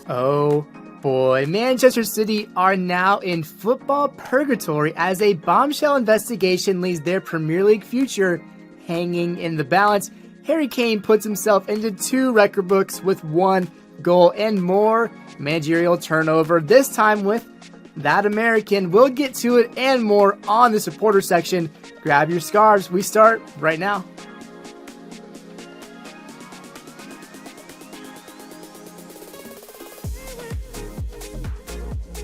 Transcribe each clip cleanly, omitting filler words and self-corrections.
Oh boy, Manchester City are now in football purgatory as a bombshell investigation leaves their Premier League future hanging in the balance. Harry Kane puts himself into 2 record books with 1 goal and more managerial turnover, this time with that American. We'll get to it and more on the supporter section. Grab your scarves. We start right now.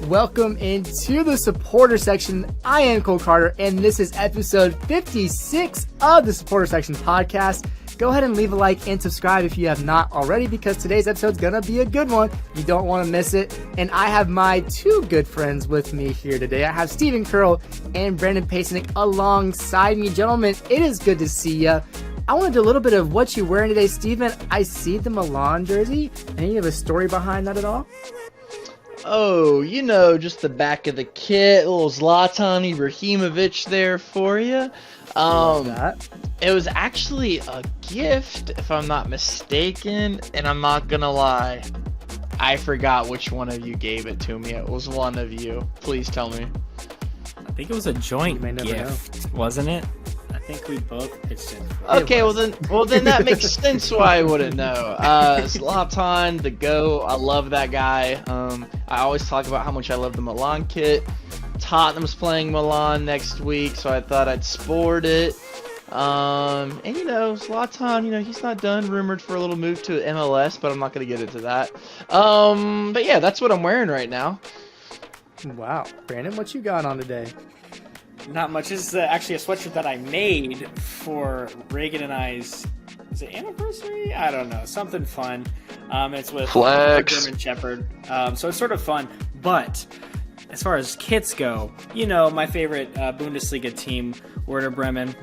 Welcome into the supporter section. I am Cole Carter, and this is episode 56 of the Supporter Section podcast. Go ahead and leave a like and subscribe if you have not already, because today's episode is going to be a good one. You don't want to miss it. And I have my 2 good friends with me here today. I have Stephen Curl and Brandon Pasenick alongside me. Gentlemen, it is good to see you. I want to do a little bit of what you're wearing today. Stephen, I see the Milan jersey, and you have a story behind that at all? Oh, you know, just the back of the kit, a little Zlatan Ibrahimovic there for you. It was actually a gift, if I'm not mistaken, and I'm not gonna lie, I forgot which one of you gave it to me. It was one of you. Please tell me. I think it was a joint gift, wasn't it? I think we both pitched in. Okay, well then that makes sense why I wouldn't know. Zlatan, the GOAT, I love that guy. I always talk about how much I love the Milan kit. Tottenham's playing Milan next week, so I thought I'd sport it. And you know, Zlatan, you know, he's not done. Rumored for a little move to MLS, but I'm not gonna get into that. But yeah, that's what I'm wearing right now. Wow, Brandon, what you got on today? Not much. This is actually a sweatshirt that I made for Reagan and I's, is it anniversary? I don't know. Something fun. It's with a German Shepherd. So it's sort of fun. But as far as kits go, you know, my favorite Bundesliga team, Werder Bremen,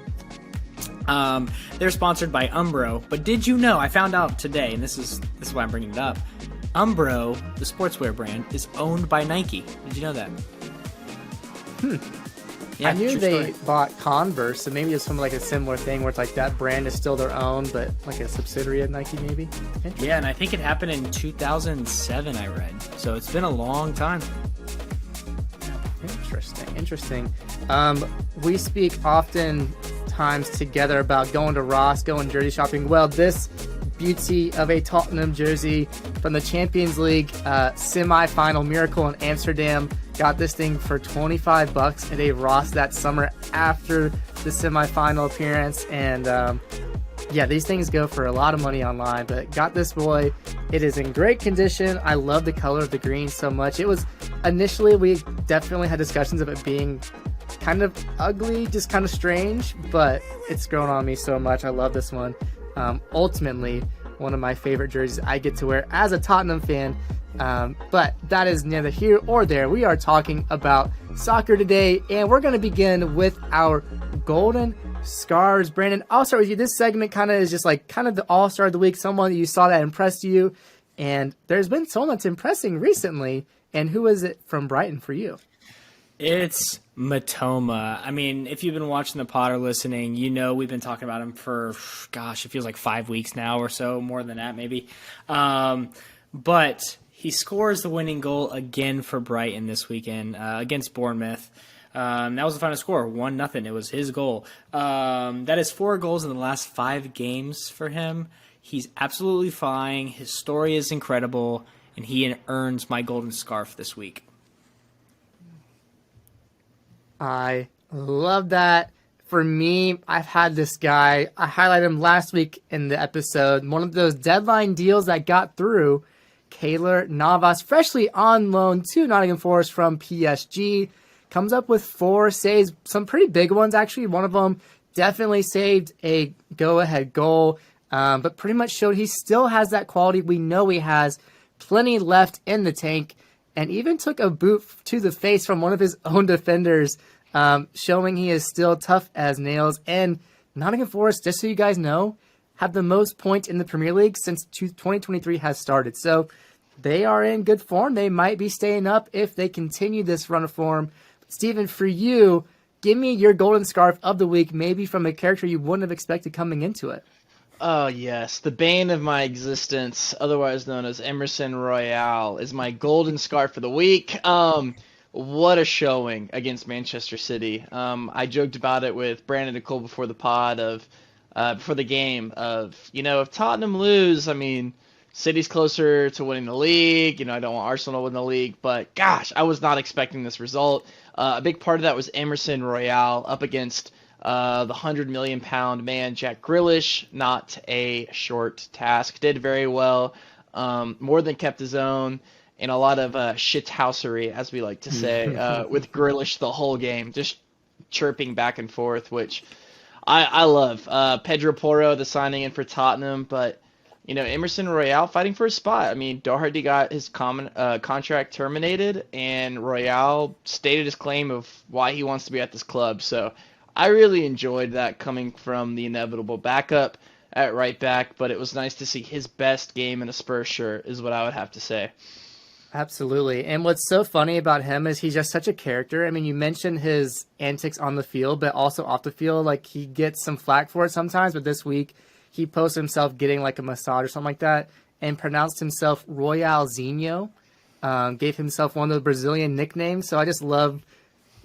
they're sponsored by Umbro. But did you know, I found out today, and this is why I'm bringing it up, Umbro, the sportswear brand, is owned by Nike. Did you know that? Yeah, I knew they bought Converse, so maybe it's something like a similar thing where it's like that brand is still their own, but like a subsidiary of Nike maybe. Yeah, and I think it happened in 2007, I read. So it's been a long time. Interesting. We speak often times together about going to Ross, going jersey shopping. Well, this beauty of a Tottenham jersey from the Champions League semi-final miracle in Amsterdam. Got this thing for $25 at a Ross that summer after the semi-final appearance. And yeah, these things go for a lot of money online, but got this boy. It is in great condition. I love the color of the green so much. It was initially, we definitely had discussions of it being kind of ugly, just kind of strange, but it's grown on me so much. I love this one. Ultimately, one of my favorite jerseys I get to wear as a Tottenham fan. But that is neither here or there. We are talking about soccer today, and we're going to begin with our golden scarves. Brandon, I'll start with you. This segment kind of is just like kind of the all-star of the week, someone that you saw that impressed you, and there's been someone that's impressing recently, and who is it from Brighton for you? It's Matoma. I mean, if you've been watching the pod or listening, you know we've been talking about him for, gosh, it feels like 5 weeks now or so, more than that maybe. But he scores the winning goal again for Brighton this weekend against Bournemouth. That was the final score, 1-0. It was his goal. That is 4 goals in the last 5 games for him. He's absolutely flying. His story is incredible, and he earns my golden scarf this week. I love that. For me, I've had this guy. I highlighted him last week in the episode. One of those deadline deals that got through. Keylor Navas, freshly on loan to Nottingham Forest from PSG, comes up with 4 saves, some pretty big ones actually. One of them definitely saved a go-ahead goal, but pretty much showed he still has that quality. We know he has plenty left in the tank, and even took a boot to the face from one of his own defenders, showing he is still tough as nails. And Nottingham Forest, just so you guys know, have the most points in the Premier League since 2023 has started. So they are in good form. They might be staying up if they continue this run of form. Stephen, for you, give me your golden scarf of the week, maybe from a character you wouldn't have expected coming into it. Oh yes, the bane of my existence, otherwise known as Emerson Royale, is my golden scarf for the week. What a showing against Manchester City. I joked about it with Brandon and Cole before the pod before the game of, if Tottenham lose, I mean, City's closer to winning the league. I don't want Arsenal to win the league, but gosh, I was not expecting this result. A big part of that was Emerson Royale up against the £100 million man, Jack Grealish. Not a short task. Did very well. More than kept his own. And a lot of shithousery, as we like to say, with Grealish the whole game, just chirping back and forth, which I love. Pedro Porro, the signing in for Tottenham, but Emerson Royale fighting for a spot. I mean, Doherty got his contract terminated, and Royale stated his claim of why he wants to be at this club. So I really enjoyed that coming from the inevitable backup at right back, but it was nice to see his best game in a Spurs shirt, is what I would have to say. Absolutely. And what's so funny about him is he's just such a character. I mean, you mentioned his antics on the field, but also off the field. Like, he gets some flack for it sometimes, but this week he posted himself getting like a massage or something like that and pronounced himself Royalzinho, gave himself one of the Brazilian nicknames. So I just love,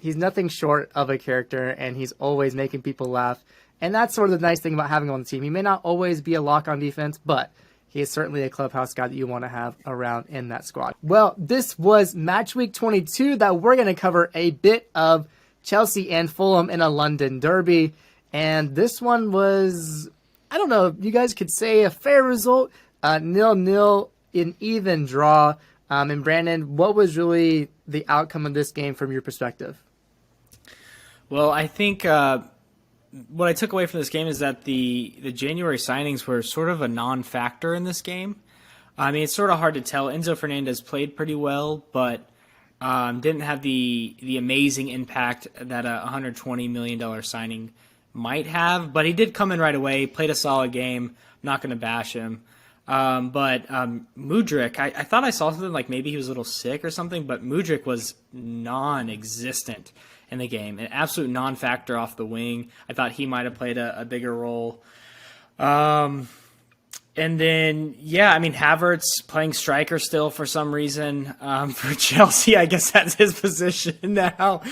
he's nothing short of a character, and he's always making people laugh. And that's sort of the nice thing about having him on the team. He may not always be a lock on defense, but he is certainly a clubhouse guy that you want to have around in that squad. Well, this was match week 22 that we're going to cover a bit of Chelsea and Fulham in a London derby. And this one was, I don't know if you guys could say a fair result, 0-0, an even draw. And Brandon, what was really the outcome of this game from your perspective? Well, I think what I took away from this game is that the January signings were sort of a non-factor in this game. I mean, it's sort of hard to tell. Enzo Fernandez played pretty well, but didn't have the amazing impact that a $120 million signing might have. But he did come in right away, played a solid game. Not going to bash him. But Mudryk, I thought I saw something like maybe he was a little sick or something, but Mudryk was non-existent in the game, an absolute non-factor off the wing. I thought he might have played a bigger role. And then, I mean, Havertz playing striker still for some reason for Chelsea. I guess that's his position now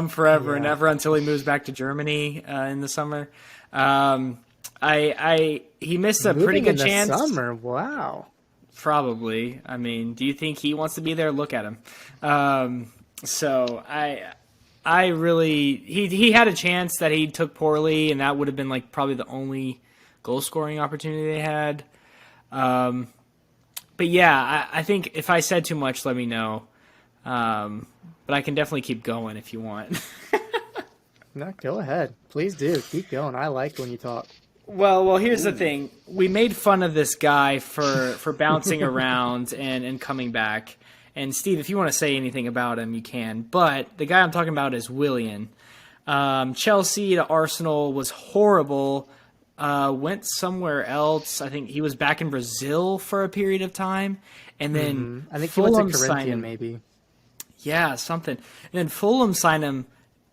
forever and ever until he moves back to Germany in the summer. He missed a pretty good chance. Summer, wow. Probably. I mean, do you think he wants to be there? Look at him. So I really he had a chance that he took poorly, and that would have been like probably the only goal scoring opportunity they had. But I think if I said too much, let me know. But I can definitely keep going if you want. No, go ahead. Please do. Keep going. I like when you talk. Well, here's the thing. We made fun of this guy for bouncing around and coming back. And Steve, if you want to say anything about him, you can. But the guy I'm talking about is Willian. Chelsea to Arsenal was horrible. Went somewhere else. I think he was back in Brazil for a period of time. And then I think Fulham he went to signed Corinthians, him. maybe. Yeah, something. And then Fulham signed him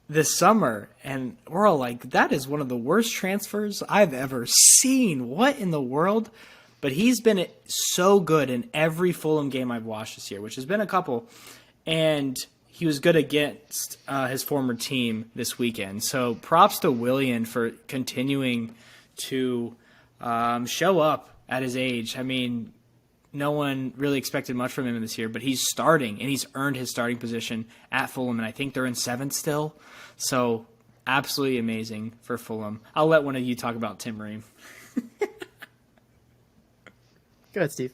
this summer. And we're all like, that is one of the worst transfers I've ever seen. What in the world? But he's been so good in every Fulham game I've watched this year, which has been a couple. And he was good against his former team this weekend. So props to Willian for continuing to show up at his age. I mean, no one really expected much from him this year, but he's starting, and he's earned his starting position at Fulham, and I think they're in 7th still. So absolutely amazing for Fulham. I'll let one of you talk about Tim Ream. Go ahead, Steve.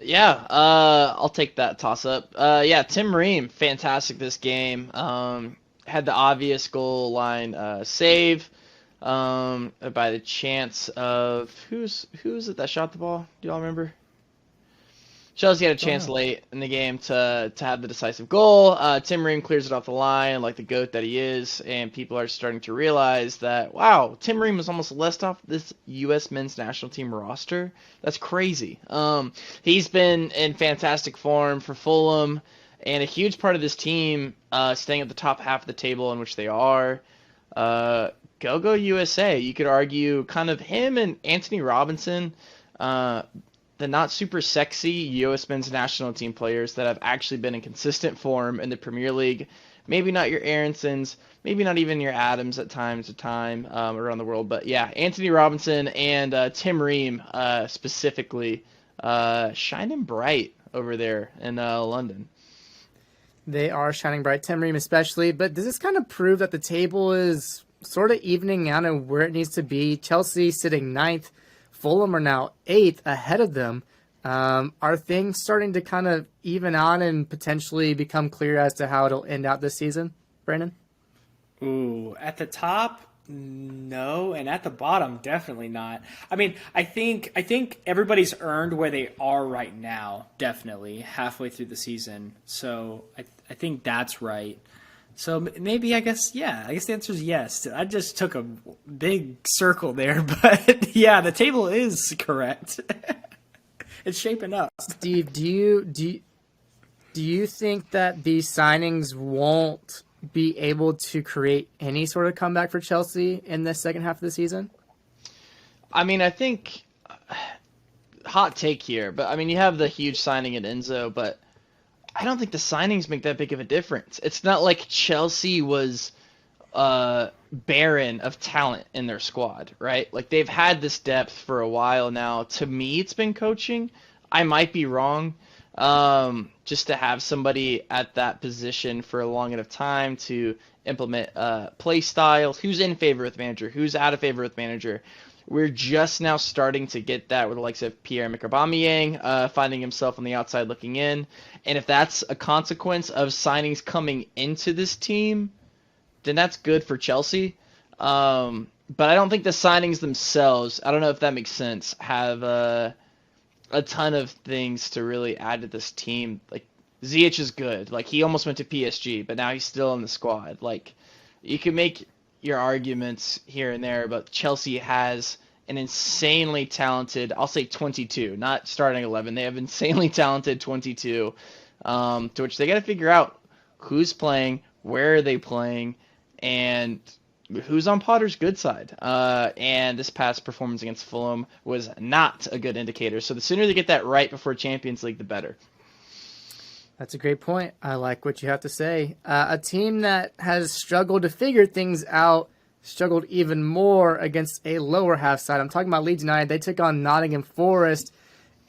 Yeah, I'll take that toss-up. Tim Ream, fantastic this game. Had the obvious goal line save by the chance of who's it that shot the ball? Do y'all remember? Chelsea had a chance late in the game to have the decisive goal. Tim Ream clears it off the line like the GOAT that he is, and people are starting to realize that, wow, Tim Ream was almost left off this U.S. men's national team roster. That's crazy. He's been in fantastic form for Fulham, and a huge part of this team staying at the top half of the table, in which they are. Go USA. You could argue kind of him and Anthony Robinson, the not super sexy U.S. men's national team players that have actually been in consistent form in the Premier League. Maybe not your Aaronsons, maybe not even your Adams at times to time around the world. But yeah, Anthony Robinson and Tim Ream specifically shining bright over there in London. They are shining bright, Tim Ream especially, but does this kind of prove that the table is sort of evening out and where it needs to be? Chelsea sitting ninth, Fulham are now eighth ahead of them. Are things starting to kind of even out and potentially become clear as to how it'll end out this season, Brandon? Ooh, at the top, no, and at the bottom, definitely not. I mean, I think everybody's earned where they are right now, definitely halfway through the season. So I think that's right. So maybe I guess the answer is yes. I just took a big circle there, but yeah, the table is correct. It's shaping up. Steve, do you think that these signings won't be able to create any sort of comeback for Chelsea in the second half of the season? I mean, I think hot take here, but I mean, you have the huge signing at Enzo, but I don't think the signings make that big of a difference. It's not like Chelsea was barren of talent in their squad, right? Like they've had this depth for a while now. To me, it's been coaching. I might be wrong. Just to have somebody at that position for a long enough time to implement play styles, who's in favor with manager, who's out of favor with manager. We're just now starting to get that with the likes of Pierre-Emerick Aubameyang finding himself on the outside looking in. And if that's a consequence of signings coming into this team, then that's good for Chelsea. But I don't think the signings themselves, I don't know if that makes sense, have a ton of things to really add to this team. Like Ziyech is good. Like he almost went to PSG, but now he's still in the squad. Like you can make your arguments here and there, but Chelsea has an insanely talented, I'll say 22, not starting 11. They have insanely talented 22, to which they got to figure out who's playing, where are they playing, and who's on Potter's good side. And this past performance against Fulham was not a good indicator. So the sooner they get that right before Champions League, the better. That's a great point. I like what you have to say. A team that has struggled to figure things out, struggled even more against a lower half side. I'm talking about Leeds United. They took on Nottingham Forest,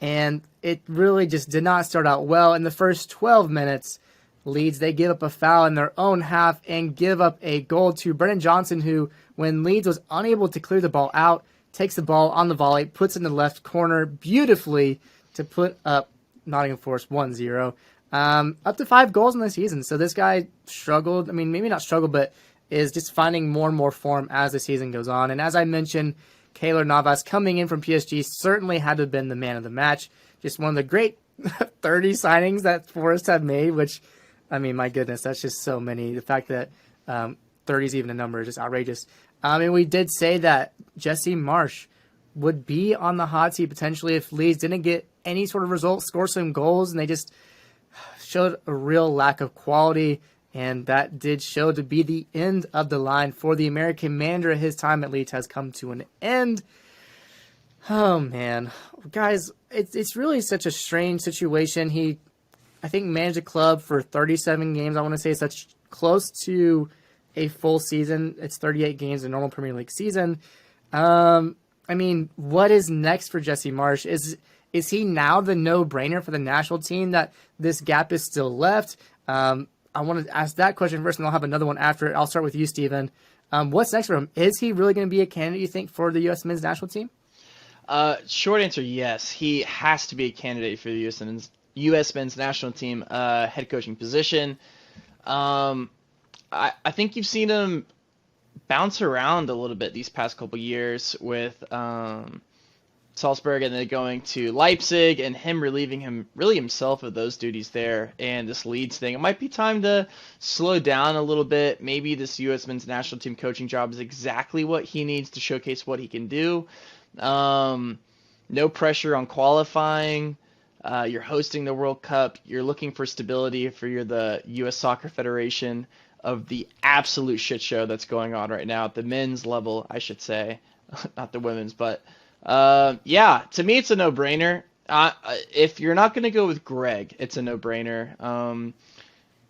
and it really just did not start out well. In the first 12 minutes, Leeds, they give up a foul in their own half and give up a goal to Brennan Johnson, who, when Leeds was unable to clear the ball out, takes the ball on the volley, puts it in the left corner beautifully to put up Nottingham Forest 1-0. Up to 5 goals in the season. So this guy struggled. I mean, maybe not struggled, but is just finding more and more form as the season goes on. And as I mentioned, Keylor Navas coming in from PSG certainly had to have been the man of the match. Just one of the great 30 signings that Forest have made, which, I mean, my goodness, that's just so many. The fact that 30 is even a number is just outrageous. And we did say that Jesse Marsch would be on the hot seat potentially if Leeds didn't get any sort of result, score some goals, and they just showed a real lack of quality, and that did show to be the end of the line for the American manager. His time at Leeds has come to an end. Oh, man. Guys, it's really such a strange situation. He, I think, managed a club for 37 games. I want to say such close to a full season. It's 38 games in a normal Premier League season. I mean, what is next for Jesse Marsch? Is he now the no-brainer for the national team that this gap is still left? I want to ask that question first, and I'll have another one after it. I'll start with you, Steven. What's next for him? Is he really going to be a candidate, you think, for the U.S. men's national team? Short answer, yes. He has to be a candidate for the U.S. men's national team head coaching position. I think you've seen him bounce around a little bit these past couple years with Salzburg and then going to Leipzig and him relieving himself of those duties there and this Leeds thing. It might be time to slow down a little bit. Maybe this U.S. men's national team coaching job is exactly what he needs to showcase what he can do. No pressure on qualifying. You're hosting the World Cup. You're looking for stability for the U.S. Soccer Federation. of the absolute shit show that's going on right now at the men's level, I should say, not the women's. But yeah, to me, it's a no-brainer. If you're not going to go with Greg, it's a no-brainer.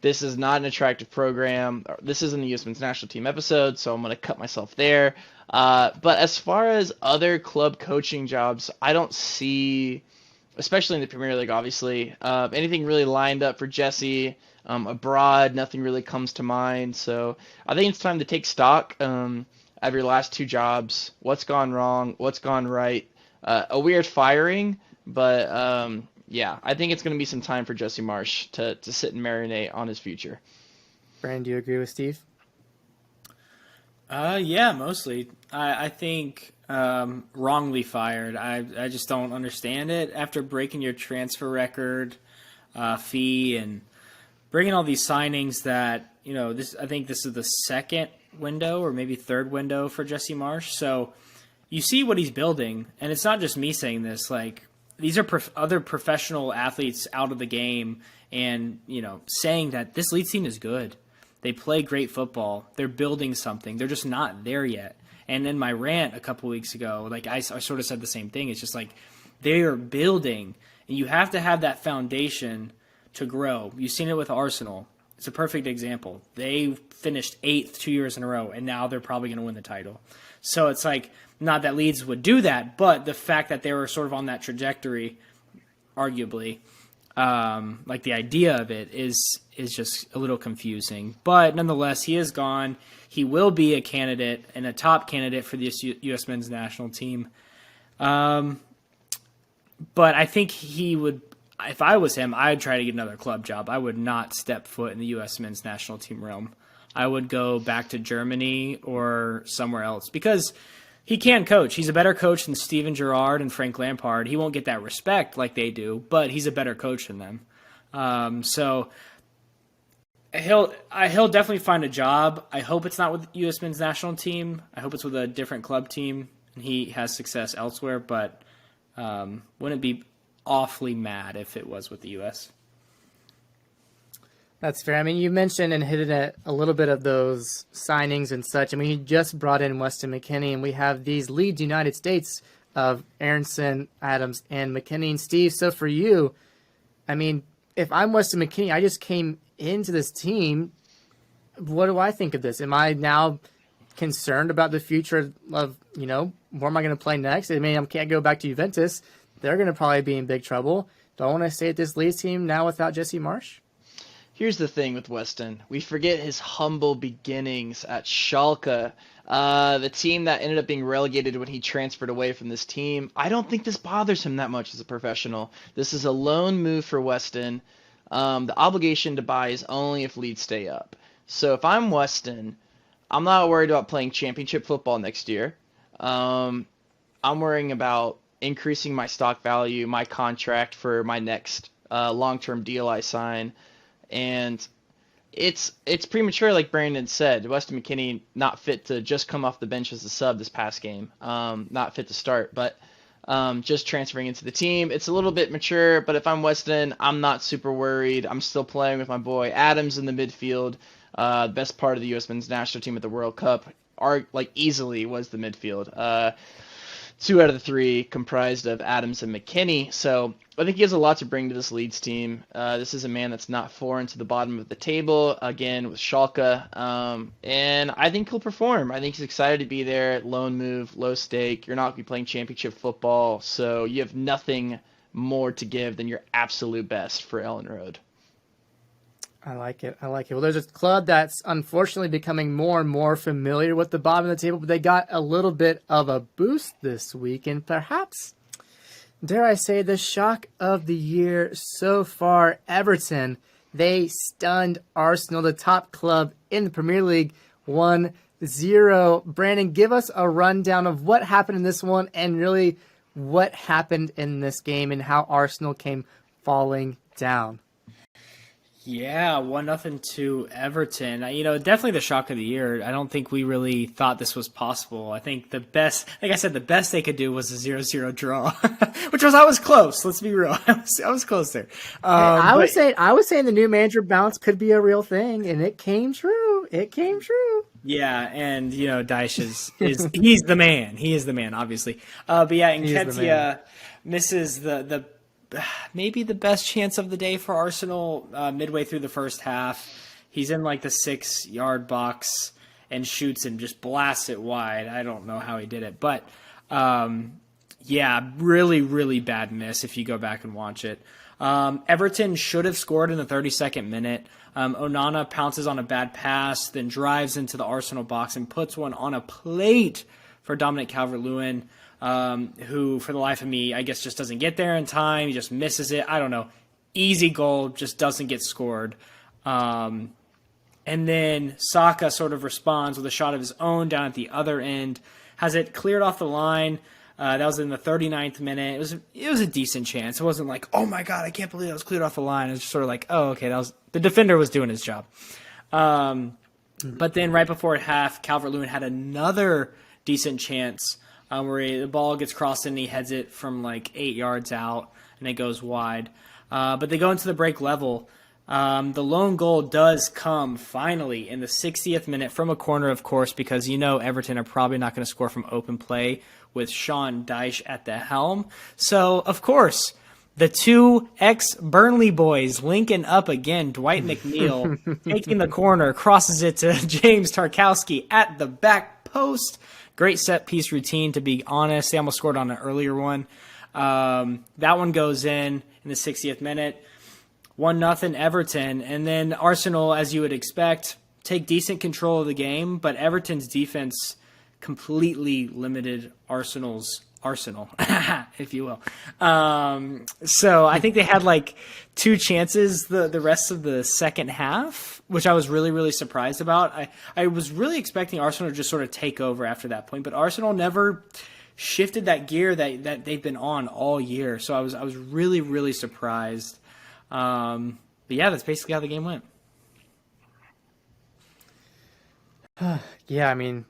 This is not an attractive program. This isn't a U.S. men's national team episode, so I'm going to cut myself there. But as far as other club coaching jobs, I don't see, especially in the Premier League, obviously, anything really lined up for Jesse. Abroad, nothing really comes to mind. So I think it's time to take stock of your last 2 jobs. What's gone wrong? What's gone right? A weird firing, but yeah, I think it's going to be some time for Jesse Marsch to sit and marinate on his future. Brandon, do you agree with Steve? Yeah, mostly. I think wrongly fired. I just don't understand it. After breaking your transfer record fee and bringing all these signings that, I think this is the second window or maybe third window for Jesse Marsch. So you see what he's building, and it's not just me saying this. Like, these are other professional athletes out of the game and, saying that this Leeds team is good. They play great football. They're building something. They're just not there yet. And in my rant a couple weeks ago, like I sort of said the same thing. It's just like they are building, and you have to have that foundation to grow. You've seen it with Arsenal. It's a perfect example. They finished 8th 2 years in a row, and now they're probably going to win the title. So it's like, not that Leeds would do that, but the fact that they were sort of on that trajectory, arguably, like the idea of it is just a little confusing. But nonetheless, he is gone. He will be a candidate and a top candidate for the U.S. men's national team. But I think he would, if I was him, I'd try to get another club job. I would not step foot in the U.S. men's national team realm. I would go back to Germany or somewhere else because he can coach. He's a better coach than Steven Gerrard and Frank Lampard. He won't get that respect like they do, but he's a better coach than them. So he'll definitely find a job. I hope it's not with the U.S. men's national team. I hope it's with a different club team and he has success elsewhere, but wouldn't be awfully mad if it was with the U.S. That's fair. I mean, you mentioned and hit at a little bit of those signings and such. I mean, he just brought in Weston McKennie, and we have these Leeds United States of Aronson, Adams, and McKennie. And Steve, so for you, I mean, if I'm Weston McKennie, I just came into this team. What do I think of this? Am I now concerned about the future of, where am I going to play next? I mean, I can't go back to Juventus. They're going to probably be in big trouble. Do I want to stay at this Leeds team now without Jesse Marsch? Here's the thing with Weston. We forget his humble beginnings at Schalke, the team that ended up being relegated when he transferred away from this team. I don't think this bothers him that much as a professional. This is a loan move for Weston. The obligation to buy is only if Leeds stay up. So if I'm Weston, I'm not worried about playing championship football next year. I'm worrying about increasing my stock value, my contract for my next long-term deal I sign. And it's premature, like Brandon said. Weston McKennie not fit to just come off the bench as a sub this past game. Not fit to start, but just transferring into the team. It's a little bit mature, but if I'm Weston, I'm not super worried. I'm still playing with my boy Adams in the midfield. The best part of the U.S. men's national team at the World Cup, easily was the midfield. 2 out of the 3 comprised of Adams and McKennie. So I think he has a lot to bring to this Leeds team. This is a man that's not foreign to the bottom of the table, again, with Schalke. And I think he'll perform. I think he's excited to be there. Loan move, low stake. You're not going to be playing championship football, so you have nothing more to give than your absolute best for Ellen Road. I like it. Well, there's a club that's unfortunately becoming more and more familiar with the bottom of the table, but they got a little bit of a boost this week, and perhaps, dare I say, the shock of the year so far, Everton. They stunned Arsenal, the top club in the Premier League, 1-0. Brandon, give us a rundown of what happened in this one and really what happened in this game and how Arsenal came falling down. Yeah, 1-0 to Everton. Definitely the shock of the year. I don't think we really thought this was possible. I think the best they could do was a 0-0 draw, which I was close. Let's be real. I was close there. I was saying the new manager bounce could be a real thing, and it came true. It came true. Yeah, and Dyche is he's the man. He is the man, obviously. But yeah, Nketiah misses the maybe the best chance of the day for Arsenal midway through the first half. He's in like the 6-yard box and shoots and just blasts it wide. I don't know how he did it, but yeah, really, really bad miss if you go back and watch it. Everton should have scored in the 32nd minute. Onana pounces on a bad pass, then drives into the Arsenal box and puts one on a plate for Dominic Calvert-Lewin, who, for the life of me, I guess just doesn't get there in time. He just misses it. I don't know. Easy goal, just doesn't get scored. And then Saka sort of responds with a shot of his own down at the other end, has it cleared off the line. That was in the 39th minute. It was a decent chance. It wasn't like, oh my God, I can't believe that was cleared off the line. It was just sort of like, oh, okay, the defender was doing his job. But then right before half, Calvert-Lewin had another decent chance where the ball gets crossed and he heads it from like 8 yards out and it goes wide. But they go into the break level. The lone goal does come finally in the 60th minute from a corner, of course, because Everton are probably not going to score from open play with Sean Dyche at the helm. So, of course, the two ex-Burnley boys linking up again. Dwight McNeil taking the corner, crosses it to James Tarkowski at the back post. Great set-piece routine, to be honest. They almost scored on an earlier one. That one goes in the 60th minute. 1-0 Everton. And then Arsenal, as you would expect, take decent control of the game, but Everton's defense completely limited Arsenal's arsenal, if you will. So I think they had like 2 chances the rest of the second half, which I was really, really surprised about. I was really expecting Arsenal to just sort of take over after that point, but Arsenal never shifted that gear that they've been on all year. So I was really, really surprised. But yeah, that's basically how the game went. Yeah, I mean,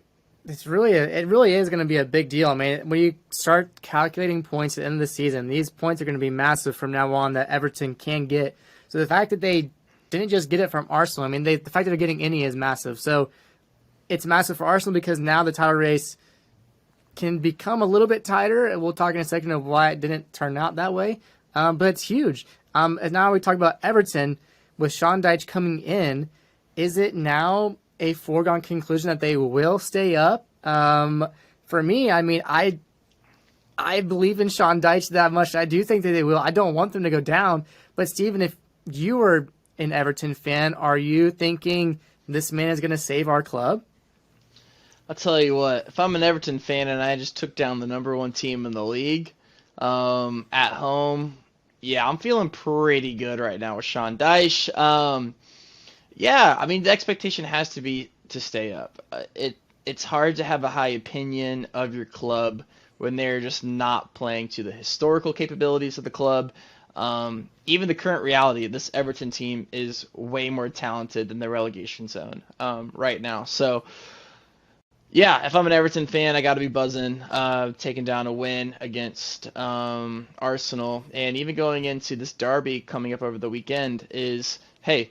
it really is going to be a big deal. I mean, when you start calculating points at the end of the season, these points are going to be massive from now on that Everton can get. So the fact that they didn't just get it from Arsenal, I mean, the fact that they're getting any is massive. So it's massive for Arsenal because now the title race can become a little bit tighter, and we'll talk in a second of why it didn't turn out that way. But it's huge. And now we talk about Everton with Sean Dyche coming in. Is it now a foregone conclusion that they will stay up? For me, I mean, I believe in Sean Dyche that much. I do think that they will. I don't want them to go down. But Steven, if you were an Everton fan, are you thinking this man is going to save our club? I'll tell you what, if I'm an Everton fan and I just took down the number 1 team in the league at home, yeah, I'm feeling pretty good right now with Sean Dyche. Yeah, I mean, the expectation has to be to stay up. It's hard to have a high opinion of your club when they're just not playing to the historical capabilities of the club. Even the current reality, this Everton team is way more talented than the relegation zone right now. So, yeah, if I'm an Everton fan, I got to be buzzing, taking down a win against Arsenal. And even going into this derby coming up over the weekend is, hey,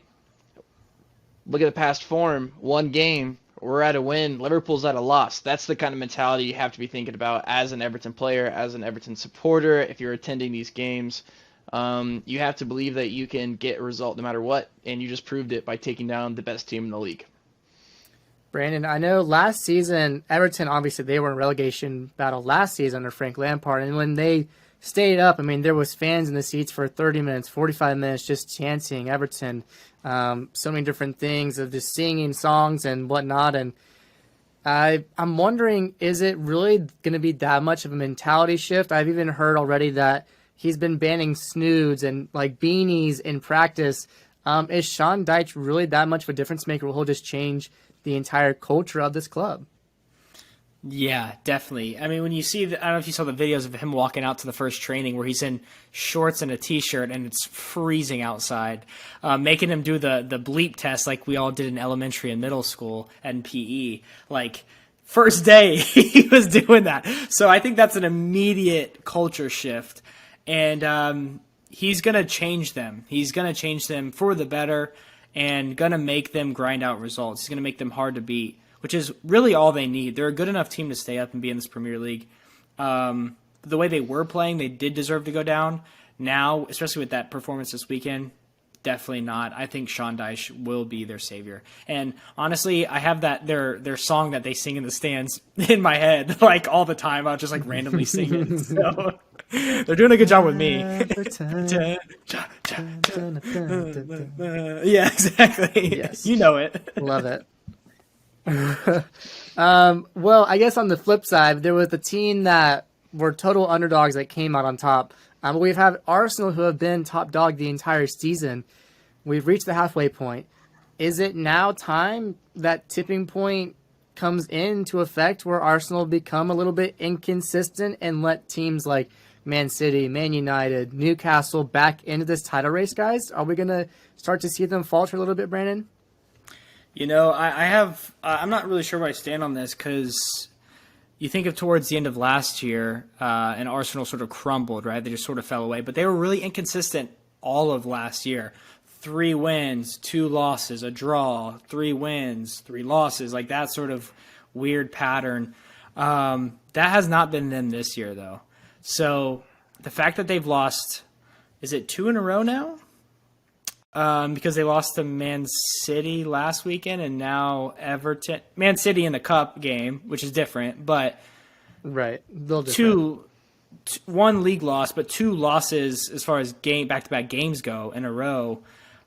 look at the past form. 1 game, we're at a win. Liverpool's at a loss. That's the kind of mentality you have to be thinking about as an Everton player, as an Everton supporter. If you're attending these games, you have to believe that you can get a result no matter what, and you just proved it by taking down the best team in the league. Brandon, I know last season, Everton, obviously, they were in relegation battle last season under Frank Lampard, and when they stayed up, I mean, there was fans in the seats for 30 minutes, 45 minutes, just chanting Everton, so many different things of just singing songs and whatnot, and I'm wondering, is it really going to be that much of a mentality shift? I've even heard already that he's been banning snoods and like beanies in practice. Is Sean Dyche really that much of a difference maker? Will he just change the entire culture of this club? Yeah, definitely. I mean, when you see, I don't know if you saw the videos of him walking out to the first training where he's in shorts and a t-shirt and it's freezing outside, making him do the bleep test like we all did in elementary and middle school and PE. Like, first day he was doing that. So I think that's an immediate culture shift. And he's going to change them. He's going to change them for the better. and going to make them grind out results. He's going to make them hard to beat, which is really all they need. They're a good enough team to stay up and be in this Premier League. The way they were playing, they did deserve to go down. Now, especially with that performance this weekend, definitely not. I think Sean Dyche will be their savior. And honestly, I have that their song that they sing in the stands in my head like all the time. I'll just like randomly sing it. So they're doing a good job with me. Yeah, exactly. Yes. You know it. Love it. Well, I guess on the flip side, there was the team that were total underdogs that came out on top. We've had Arsenal, who have been top dog the entire season. We've reached the halfway point. Is it now time that tipping point comes into effect where Arsenal become a little bit inconsistent and let teams like Man City, Man United, Newcastle back into this title race, guys? Are we going to start to see them falter a little bit, Brandon? You know, I'm not really sure where I stand on this because you think of towards the end of last year, and Arsenal sort of crumbled, right? They just sort of fell away. But they were really inconsistent all of last year. 3 wins, 2 losses, a draw, 3 wins, 3 losses, like that sort of weird pattern. That has not been them this year, though. So the fact that they've lost, is it 2 in a row now? Because they lost to Man City last weekend and now Everton. Man City in the cup game, which is different, but right, different. 1 league loss, but 2 losses as far as back-to-back games go in a row.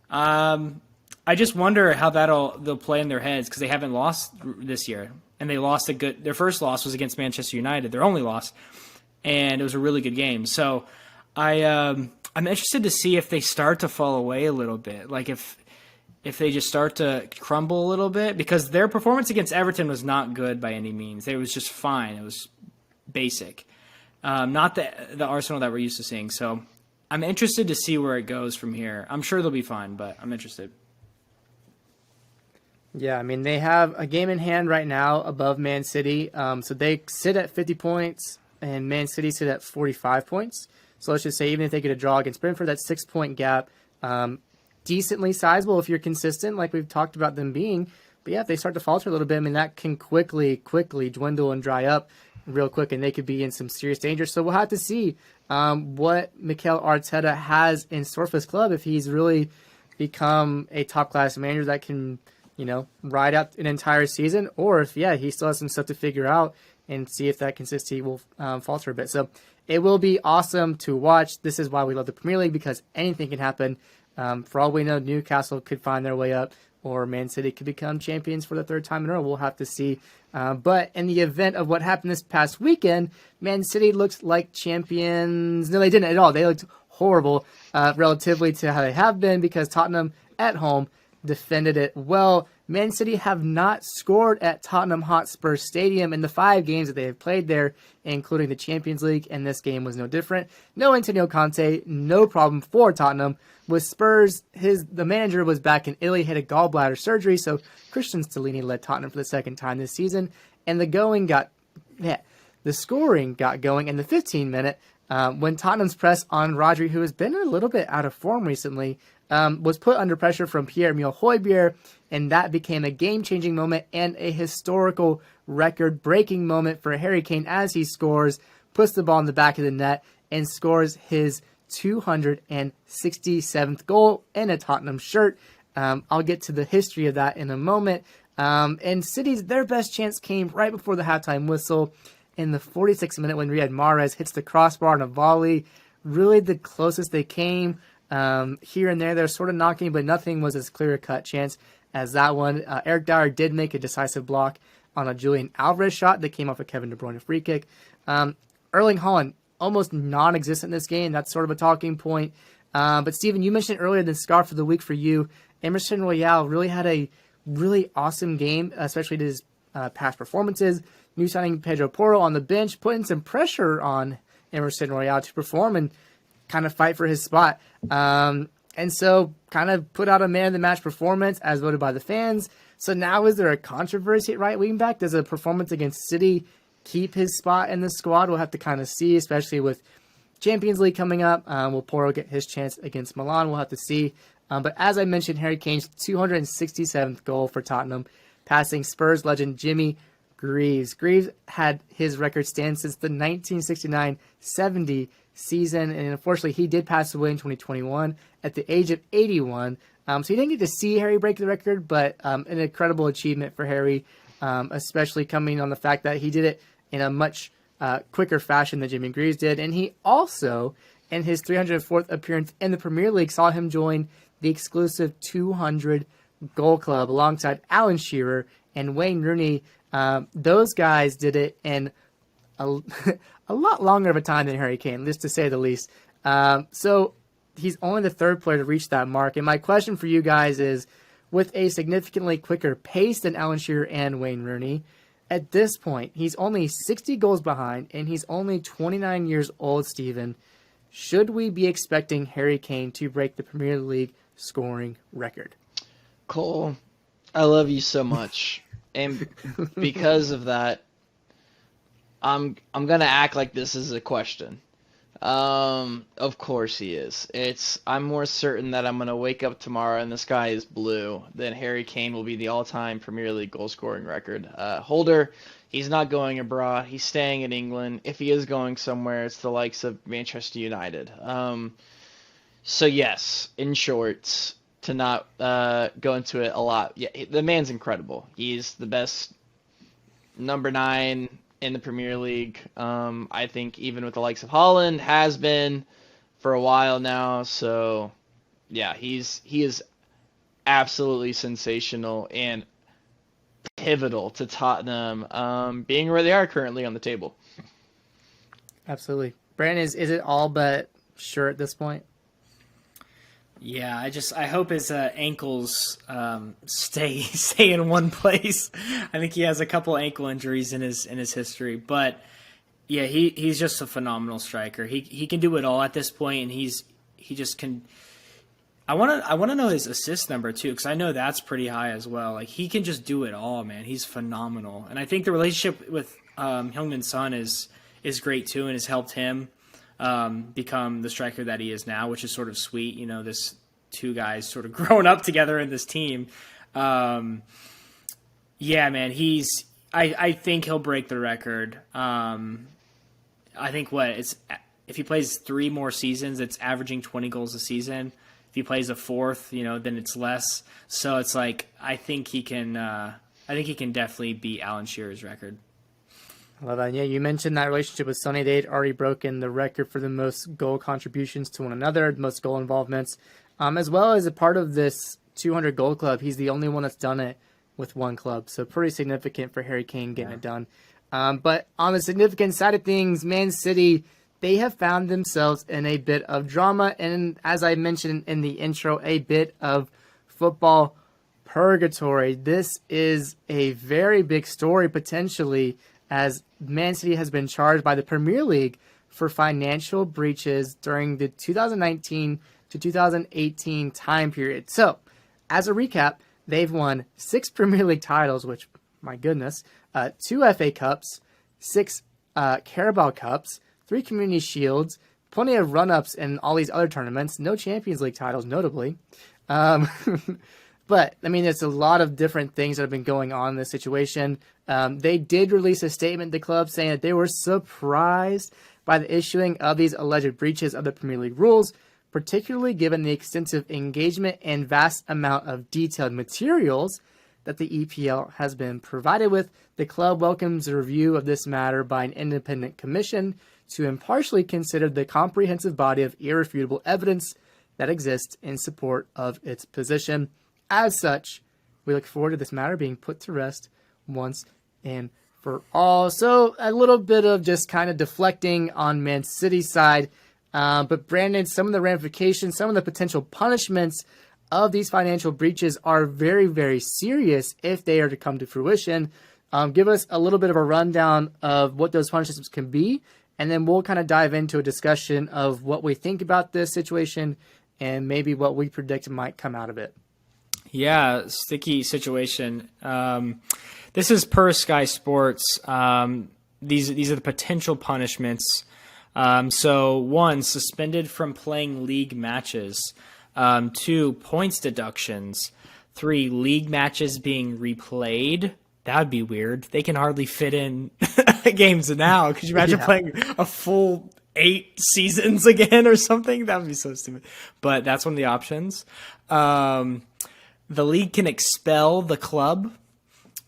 I just wonder how they'll play in their heads because they haven't lost this year, and they lost their first loss was against Manchester United, their only loss, and it was a really good game. So I'm interested to see if they start to fall away a little bit, like if they just start to crumble a little bit, because their performance against Everton was not good by any means. It was just fine. It was basic. Not the Arsenal that we're used to seeing. So I'm interested to see where it goes from here. I'm sure they'll be fine, but I'm interested. Yeah, I mean, they have a game in hand right now above Man City. So they sit at 50 points, and Man City sit at 45 points. So let's just say even if they get a draw against Brentford, that 6-point gap, decently sizable if you're consistent, like we've talked about them being. But yeah, if they start to falter a little bit, I mean, that can quickly dwindle and dry up real quick, and they could be in some serious danger. So we'll have to see what Mikel Arteta has in store for his club, if he's really become a top-class manager that can, ride out an entire season, or if, he still has some stuff to figure out and see if that consistency will falter a bit. So it will be awesome to watch. This is why we love the Premier League, because anything can happen. For all we know, Newcastle could find their way up, or Man City could become champions for the 3rd time in a row. We'll have to see. But in the event of what happened this past weekend, Man City looked like champions. No, they didn't at all. They looked horrible relatively to how they have been, because Tottenham at home defended it well. Man City have not scored at Tottenham Hotspur Stadium in the 5 games that they have played there, including the Champions League, and this game was no different. No Antonio Conte, no problem for Tottenham. With Spurs, the manager was back in Italy, had a gallbladder surgery, so Christian Stellini led Tottenham for the 2nd time this season, and the scoring got going in the 15th minute when Tottenham's press on Rodri, who has been a little bit out of form recently, was put under pressure from Pierre-Emile Højbjerg, and that became a game-changing moment and a historical record-breaking moment for Harry Kane as he scores, puts the ball in the back of the net, and scores his 267th goal in a Tottenham shirt. I'll get to the history of that in a moment. And City's, their best chance came right before the halftime whistle in the 46th minute when Riyad Mahrez hits the crossbar on a volley. Really the closest they came. Here and there, they're sort of knocking, but nothing was as clear-cut chance as that one. Eric Dyer did make a decisive block on a Julian Alvarez shot that came off a Kevin De Bruyne free kick. Erling Haaland, almost non-existent in this game. That's sort of a talking point. But Steven, you mentioned earlier the Scarf of the week for you. Emerson Royale really had a really awesome game, especially to his past performances. New signing Pedro Porro on the bench, putting some pressure on Emerson Royale to perform and kind of fight for his spot. And so kind of put out a man of the match performance as voted by the fans. So now is there a controversy at right wing back? Does a performance against City keep his spot in the squad? We'll have to kind of see, especially with Champions League coming up. Will Porro get his chance against Milan? We'll have to see. But as I mentioned, Harry Kane's 267th goal for Tottenham, passing Spurs legend Jimmy Greaves. Greaves had his record stand since the 1969-70 season, and unfortunately he did pass away in 2021 at the age of 81. So you didn't get to see Harry break the record, but an incredible achievement for Harry, especially coming on the fact that he did it in a much quicker fashion than Jimmy Greaves did. And he also, in his 304th appearance in the Premier League, saw him join the exclusive 200 goal club alongside Alan Shearer and Wayne Rooney. Those guys did it in a lot longer of a time than Harry Kane, just to say the least. So he's only the third player to reach that mark. And my question for you guys is, with a significantly quicker pace than Alan Shearer and Wayne Rooney, at this point, he's only 60 goals behind, and he's only 29 years old, Steven. Should we be expecting Harry Kane to break the Premier League scoring record? Cole, I love you so much. And because of that, I'm gonna act like this is a question. Of course he is. I'm more certain that I'm gonna wake up tomorrow and the sky is blue than Harry Kane will be the all-time Premier League goal scoring record holder. He's not going abroad. He's staying in England. If he is going somewhere, it's the likes of Manchester United. So yes, in short, to not go into it a lot. Yeah, the man's incredible. He's the best number 9 in the Premier League. I think even with the likes of Holland, has been for a while now. So yeah, he is absolutely sensational and pivotal to Tottenham being where they are currently on the table. Absolutely. Brandon, is it all but sure at this point? Yeah, I hope his ankles stay in one place. I think he has a couple ankle injuries in his history, but yeah, he's just a phenomenal striker. He can do it all at this point, and he just can. I want to know his assist number too, because I know that's pretty high as well. Like, he can just do it all, man. He's phenomenal, and I think the relationship with Heung-min Son is great too, and has helped him become the striker that he is now, which is sort of sweet. You know, this two guys sort of growing up together in this team. Yeah, man, I think he'll break the record. I think if he plays 3 more seasons, it's averaging 20 goals a season. If he plays a 4th, then it's less. So it's like, I think he can definitely beat Alan Shearer's record. I love that. Yeah, you mentioned that relationship with Sonny. They'd already broken the record for the most goal contributions to one another, most goal involvements, as well as a part of this 200 goal club. He's the only one that's done it with one club, so pretty significant for Harry Kane getting it done. But on the significant side of things, Man City, they have found themselves in a bit of drama, and as I mentioned in the intro, a bit of football purgatory. This is a very big story potentially, as Man City has been charged by the Premier League for financial breaches during the 2019 to 2018 time period. So, as a recap, they've won 6 Premier League titles, which, my goodness, 2 FA Cups, 6 Carabao Cups, 3 Community Shields, plenty of run-ups in all these other tournaments, no Champions League titles, notably. But, I mean, there's a lot of different things that have been going on in this situation. They did release a statement, the club, saying that they were surprised by the issuing of these alleged breaches of the Premier League rules, particularly given the extensive engagement and vast amount of detailed materials that the EPL has been provided with. The club welcomes a review of this matter by an independent commission to impartially consider the comprehensive body of irrefutable evidence that exists in support of its position. As such, we look forward to this matter being put to rest once and for all. So a little bit of just kind of deflecting on Man City's side. But Brandon, some of the ramifications, some of the potential punishments of these financial breaches are very, very serious if they are to come to fruition. Give us a little bit of a rundown of what those punishments can be, and then we'll kind of dive into a discussion of what we think about this situation and maybe what we predict might come out of it. Yeah, sticky situation. This is per Sky Sports. These are the potential punishments. So, 1, suspended from playing league matches. 2, points deductions. 3, league matches being replayed. That would be weird. They can hardly fit in games now. Could you imagine playing a full 8 seasons again or something? That would be so stupid. But that's one of the options. The league can expel the club.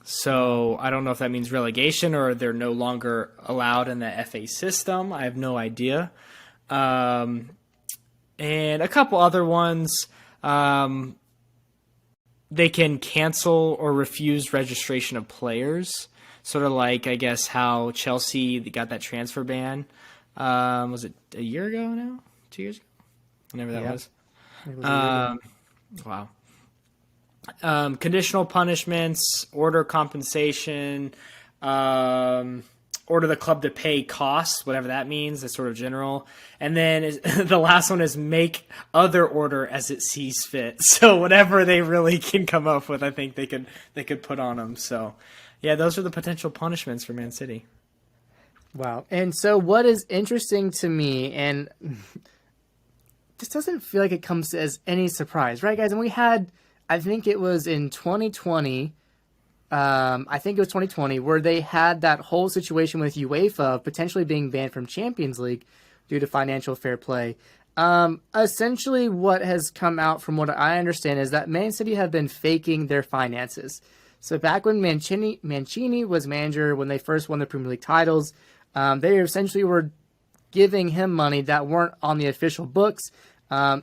So I don't know if that means relegation or they're no longer allowed in the FA system. I have no idea. And a couple other ones. They can cancel or refuse registration of players, sort of like, I guess, how Chelsea got that transfer ban. Was it a year ago now? 2 years ago? Whenever that was. It was a year ago. Wow. Conditional punishments, order compensation, order the club to pay costs, whatever that means. That's sort of general. And then the last one is make other order as it sees fit. So whatever they really can come up with, I think they could put on them. So yeah, those are the potential punishments for Man City. Wow. And so what is interesting to me, and this doesn't feel like it comes as any surprise, right, guys? And we had, I think it was in 2020, where they had that whole situation with UEFA potentially being banned from Champions League due to financial fair play. Essentially what has come out from what I understand is that Man City have been faking their finances. So back when Mancini was manager, when they first won the Premier League titles, they essentially were giving him money that weren't on the official books,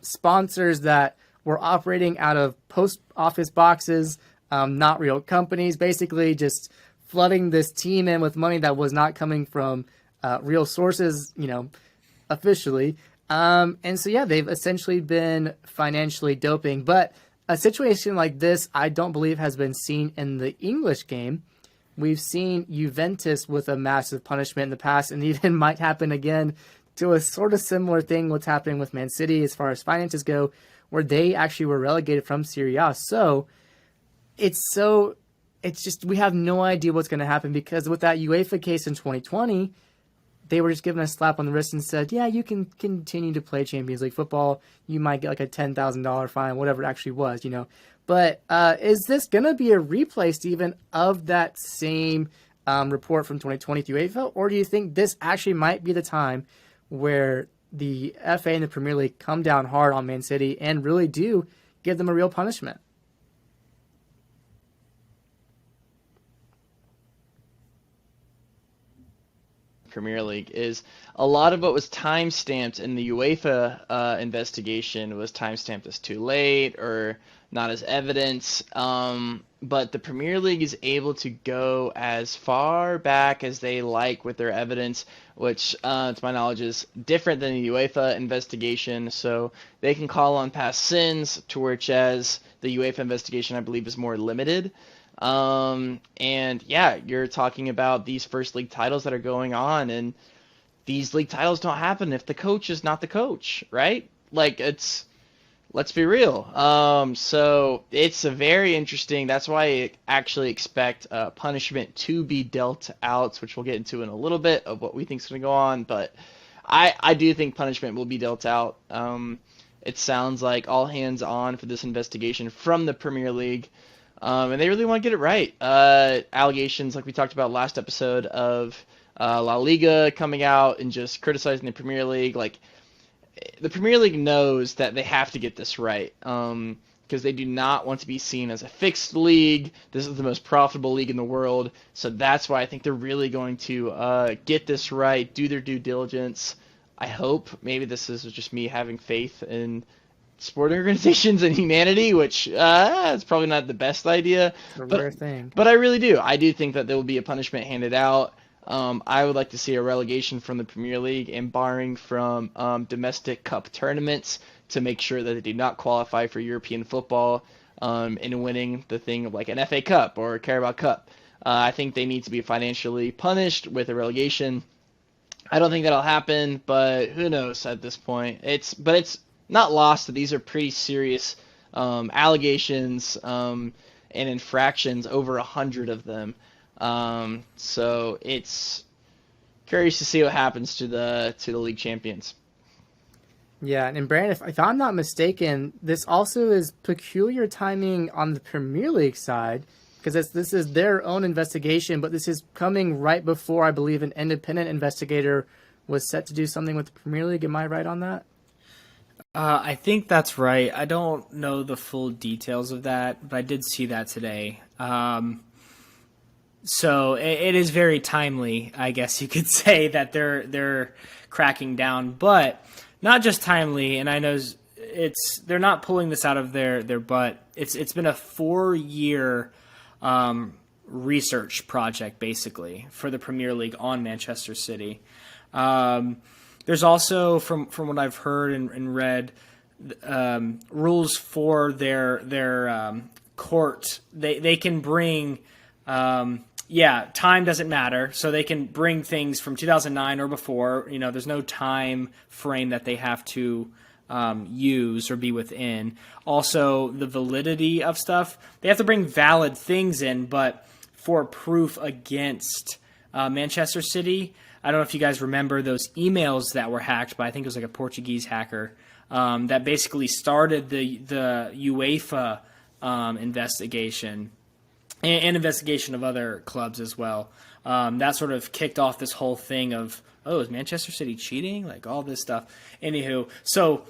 sponsors that were operating out of post office boxes, not real companies, basically just flooding this team in with money that was not coming from real sources, officially. And so, yeah, they've essentially been financially doping. But a situation like this, I don't believe has been seen in the English game. We've seen Juventus with a massive punishment in the past, and even might happen again to a sort of similar thing what's happening with Man City as far as finances go, where they actually were relegated from Serie A. So it's just, we have no idea what's going to happen, because with that UEFA case in 2020, they were just given a slap on the wrist and said, yeah, you can continue to play Champions League football. You might get like a $10,000 fine, whatever it actually was, But is this going to be a replay, Stephen, of that same report from 2020 to UEFA? Or do you think this actually might be the time where the FA and the Premier League come down hard on Man City and really do give them a real punishment? Premier League is a lot of what was time-stamped in the UEFA investigation was time-stamped as too late or not as evidence. But the Premier League is able to go as far back as they like with their evidence, which, to my knowledge, is different than the UEFA investigation. So they can call on past sins, to which as the UEFA investigation, I believe, is more limited. And yeah, you're talking about these first league titles that are going on, and these league titles don't happen if the coach is not the coach, right? Like, let's be real. So it's a very interesting, that's why I actually expect punishment to be dealt out, which we'll get into in a little bit of what we think is going to go on, but I do think punishment will be dealt out. It sounds like all hands on for this investigation from the Premier League. And they really want to get it right. Allegations, like we talked about last episode, of La Liga coming out and just criticizing the Premier League. Like, the Premier League knows that they have to get this right, because they do not want to be seen as a fixed league. This is the most profitable league in the world, so that's why I think they're really going to get this right, do their due diligence. I hope. Maybe this is just me having faith in sporting organizations and humanity, which is probably not the best idea. It's a rare thing. But I really do. I do think that there will be a punishment handed out. I would like to see a relegation from the Premier League and barring from domestic cup tournaments to make sure that they do not qualify for European football in winning the thing of like an FA Cup or a Carabao Cup. I think they need to be financially punished with a relegation. I don't think that'll happen, but who knows at this point. It's not lost that these are pretty serious allegations and infractions, over 100 of them. So it's curious to see what happens to the league champions. Yeah, and Brandon, if I'm not mistaken, this also is peculiar timing on the Premier League side because this is their own investigation, but this is coming right before I believe an independent investigator was set to do something with the Premier League. Am I right on that? I think that's right. I don't know the full details of that, but I did see that today. So it is very timely, I guess you could say, that they're cracking down, but not just timely. And I know they're not pulling this out of their butt. It's been a 4-year research project basically for the Premier League on Manchester City. There's also, from what I've heard and read, rules for their court. They can bring, time doesn't matter, so they can bring things from 2009 or before. There's no time frame that they have to use or be within. Also, the validity of stuff. They have to bring valid things in, but for proof against Manchester City. I don't know if you guys remember those emails that were hacked by, I think it was like a Portuguese hacker, that basically started the UEFA investigation and investigation of other clubs as well. That sort of kicked off this whole thing of, is Manchester City cheating? Like all this stuff. Anywho, so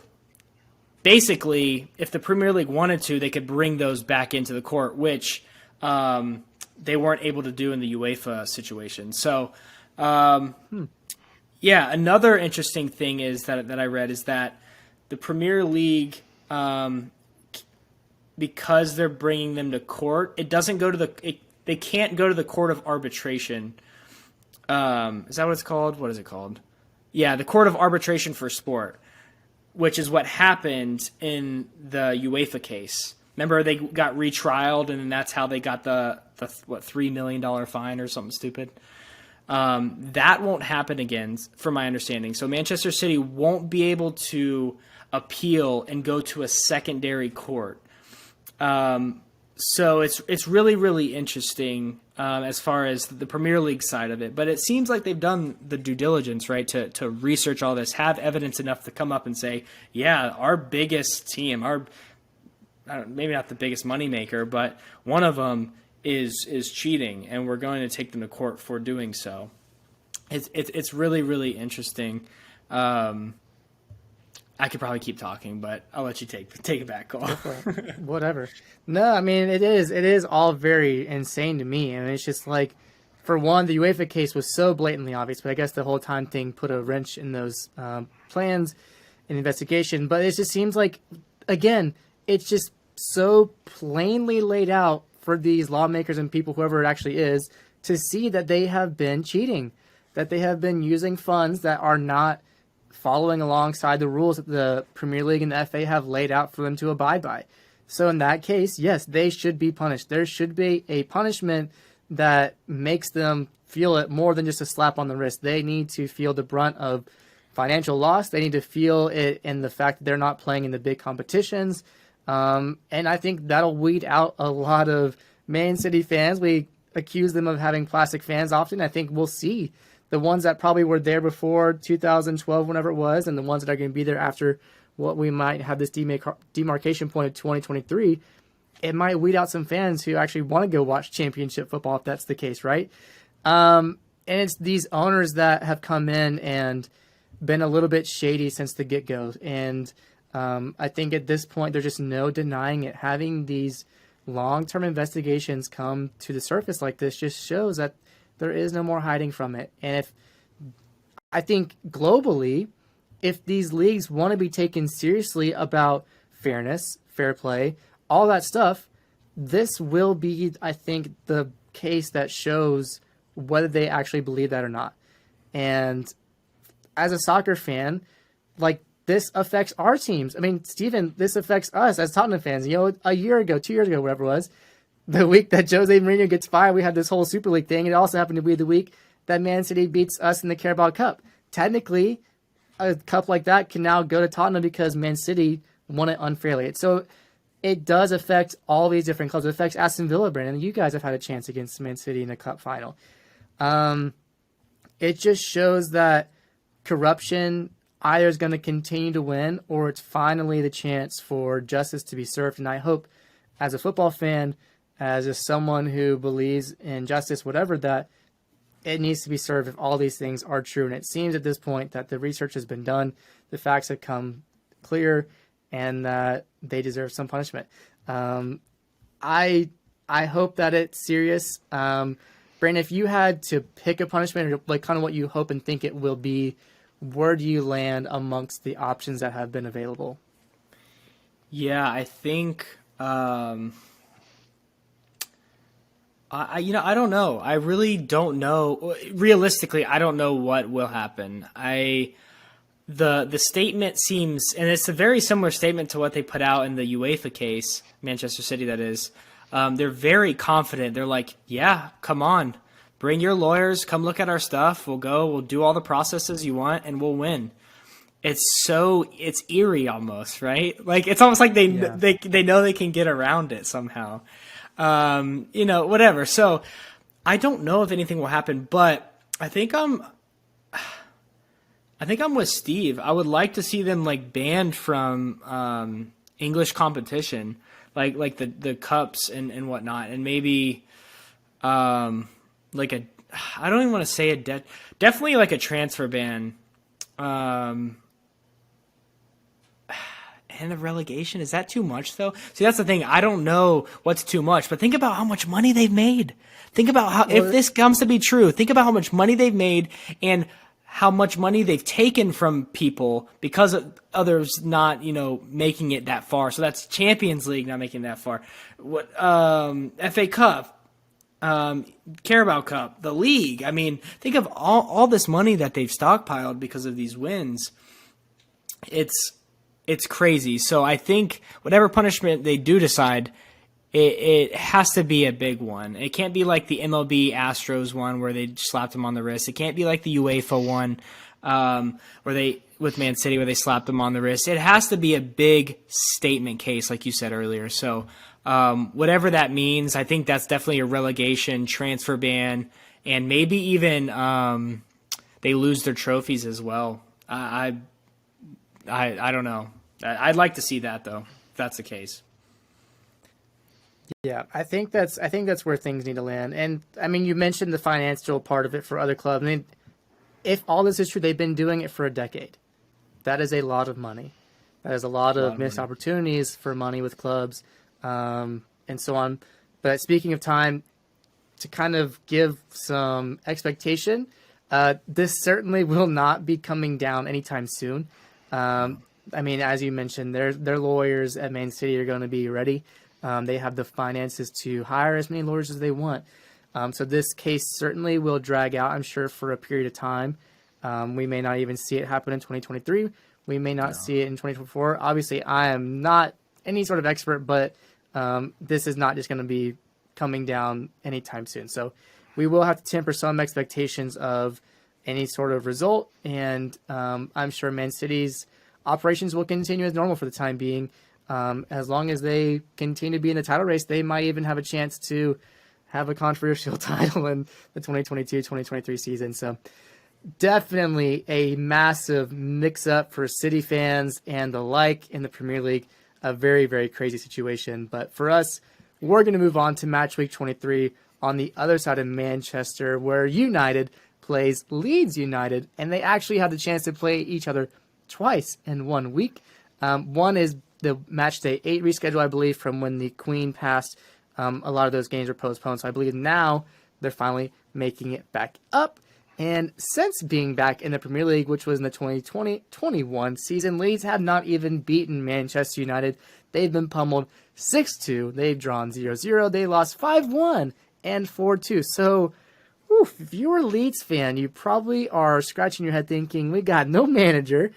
basically, if the Premier League wanted to, they could bring those back into the court, which they weren't able to do in the UEFA situation. So, another interesting thing is that I read is that the Premier League, because they're bringing them to court, it doesn't go to they can't go to the court of arbitration. Is that what it's called? What is it called? Yeah, the court of arbitration for sport, which is what happened in the UEFA case. Remember, they got retrialed, and that's how they got the $3 million fine or something stupid. That won't happen again, from my understanding. So Manchester City won't be able to appeal and go to a secondary court. So it's really, really interesting as far as the Premier League side of it. But it seems like they've done the due diligence, right, to research all this, have evidence enough to come up and say, yeah, our biggest team, maybe not the biggest moneymaker, but one of them is cheating, and we're going to take them to court for doing so. It's really, really interesting. I could probably keep talking, but I'll let you take it back, Cole. Whatever. No, I mean, it is all very insane to me. And it's just like, for one, the UEFA case was so blatantly obvious, but I guess the whole time thing put a wrench in those plans and investigation. But it just seems like, again, it's just so plainly laid out for these lawmakers and people, whoever it actually is, to see that they have been cheating, that they have been using funds that are not following alongside the rules that the Premier League and the FA have laid out for them to abide by. So in that case, yes, they should be punished. There should be a punishment that makes them feel it more than just a slap on the wrist. They need to feel the brunt of financial loss. They need to feel it in the fact that they're not playing in the big competitions. And I think that'll weed out a lot of Man City fans. We accuse them of having plastic fans often. I think we'll see the ones that probably were there before 2012, whenever it was, and the ones that are going to be there after what we might have this demarcation point of 2023. It might weed out some fans who actually want to go watch championship football if that's the case, right? And it's these owners that have come in and been a little bit shady since the get-go. And I think at this point, there's just no denying it. Having these long-term investigations come to the surface like this just shows that there is no more hiding from it. And I think globally, if these leagues want to be taken seriously about fairness, fair play, all that stuff, this will be, I think, the case that shows whether they actually believe that or not. And as a soccer fan, like, this affects our teams. I mean, Steven, this affects us as Tottenham fans. A year ago, 2 years ago, whatever it was, the week that Jose Mourinho gets fired, we had this whole Super League thing. It also happened to be the week that Man City beats us in the Carabao Cup. Technically, a cup like that can now go to Tottenham because Man City won it unfairly. So it does affect all these different clubs. It affects Aston Villa, Brandon. You guys have had a chance against Man City in a cup final. It just shows that corruption either is going to continue to win or it's finally the chance for justice to be served. And I hope, as a football fan, as someone who believes in justice, whatever, that it needs to be served if all these things are true. And it seems at this point that the research has been done, the facts have come clear, and that they deserve some punishment. I hope that it's serious. Brandon, if you had to pick a punishment, or like kind of what you hope and think it will be, where do you land amongst the options that have been available? Yeah, I think I don't know. I really don't know. Realistically, I don't know what will happen. The statement seems, and it's a very similar statement to what they put out in the UEFA case, Manchester City, that is. They're very confident. They're like, yeah, come on. Bring your lawyers. Come look at our stuff. We'll do all the processes you want, and we'll win. It's eerie almost, right? Like, it's almost like they know they can get around it somehow. Whatever. So I don't know if anything will happen, but I think I'm with Steve. I would like to see them like banned from English competition, like the cups and whatnot, and maybe like I don't even want to say definitely like a transfer ban. And the relegation, is that too much though? See, that's the thing. I don't know what's too much, but think about how much money they've made. Think about how, if this comes to be true, think about how much money they've made and how much money they've taken from people because of others not, making it that far. So that's Champions League not making it that far. What, FA Cup, Carabao Cup, the league. I mean, think of all this money that they've stockpiled because of these wins. It's crazy. So I think whatever punishment they do decide, it has to be a big one. It can't be like the MLB Astros one where they slapped them on the wrist. It can't be like the UEFA one with Man City where they slapped them on the wrist. It has to be a big statement case, like you said earlier. So whatever that means, I think that's definitely a relegation, transfer ban, and maybe even they lose their trophies as well. I don't know. I'd like to see that though, if that's the case. Yeah, I think that's where things need to land. And I mean, you mentioned the financial part of it for other clubs. I mean, if all this is true, they've been doing it for a decade. That is a lot of money. That is a lot of missed opportunities for money with clubs, and so on. But speaking of time, to kind of give some expectation, this certainly will not be coming down anytime soon. I mean, as you mentioned, their lawyers at Man City are going to be ready. They have the finances to hire as many lawyers as they want. So this case certainly will drag out, I'm sure, for a period of time. We may not even see it happen in 2023. We may not see it in 2024. Obviously, I am not any sort of expert, but this is not just going to be coming down anytime soon. So we will have to temper some expectations of any sort of result. And I'm sure Man City's operations will continue as normal for the time being. As long as they continue to be in the title race, they might even have a chance to have a controversial title in the 2022-2023 season. So definitely a massive mix-up for City fans and the like in the Premier League. A very, very crazy situation. But for us, we're going to move on to match week 23 on the other side of Manchester, where United plays Leeds United, and they actually have the chance to play each other twice in 1 week. One is the match day 8 reschedule, I believe, from when the Queen passed. A lot of those games were postponed, so I believe now they're finally making it back up. And since being back in the Premier League, which was in the 2020-21 season, Leeds have not even beaten Manchester United. They've been pummeled 6-2. They've drawn 0-0. They lost 5-1 and 4-2. So if you're a Leeds fan, you probably are scratching your head thinking, we got no manager.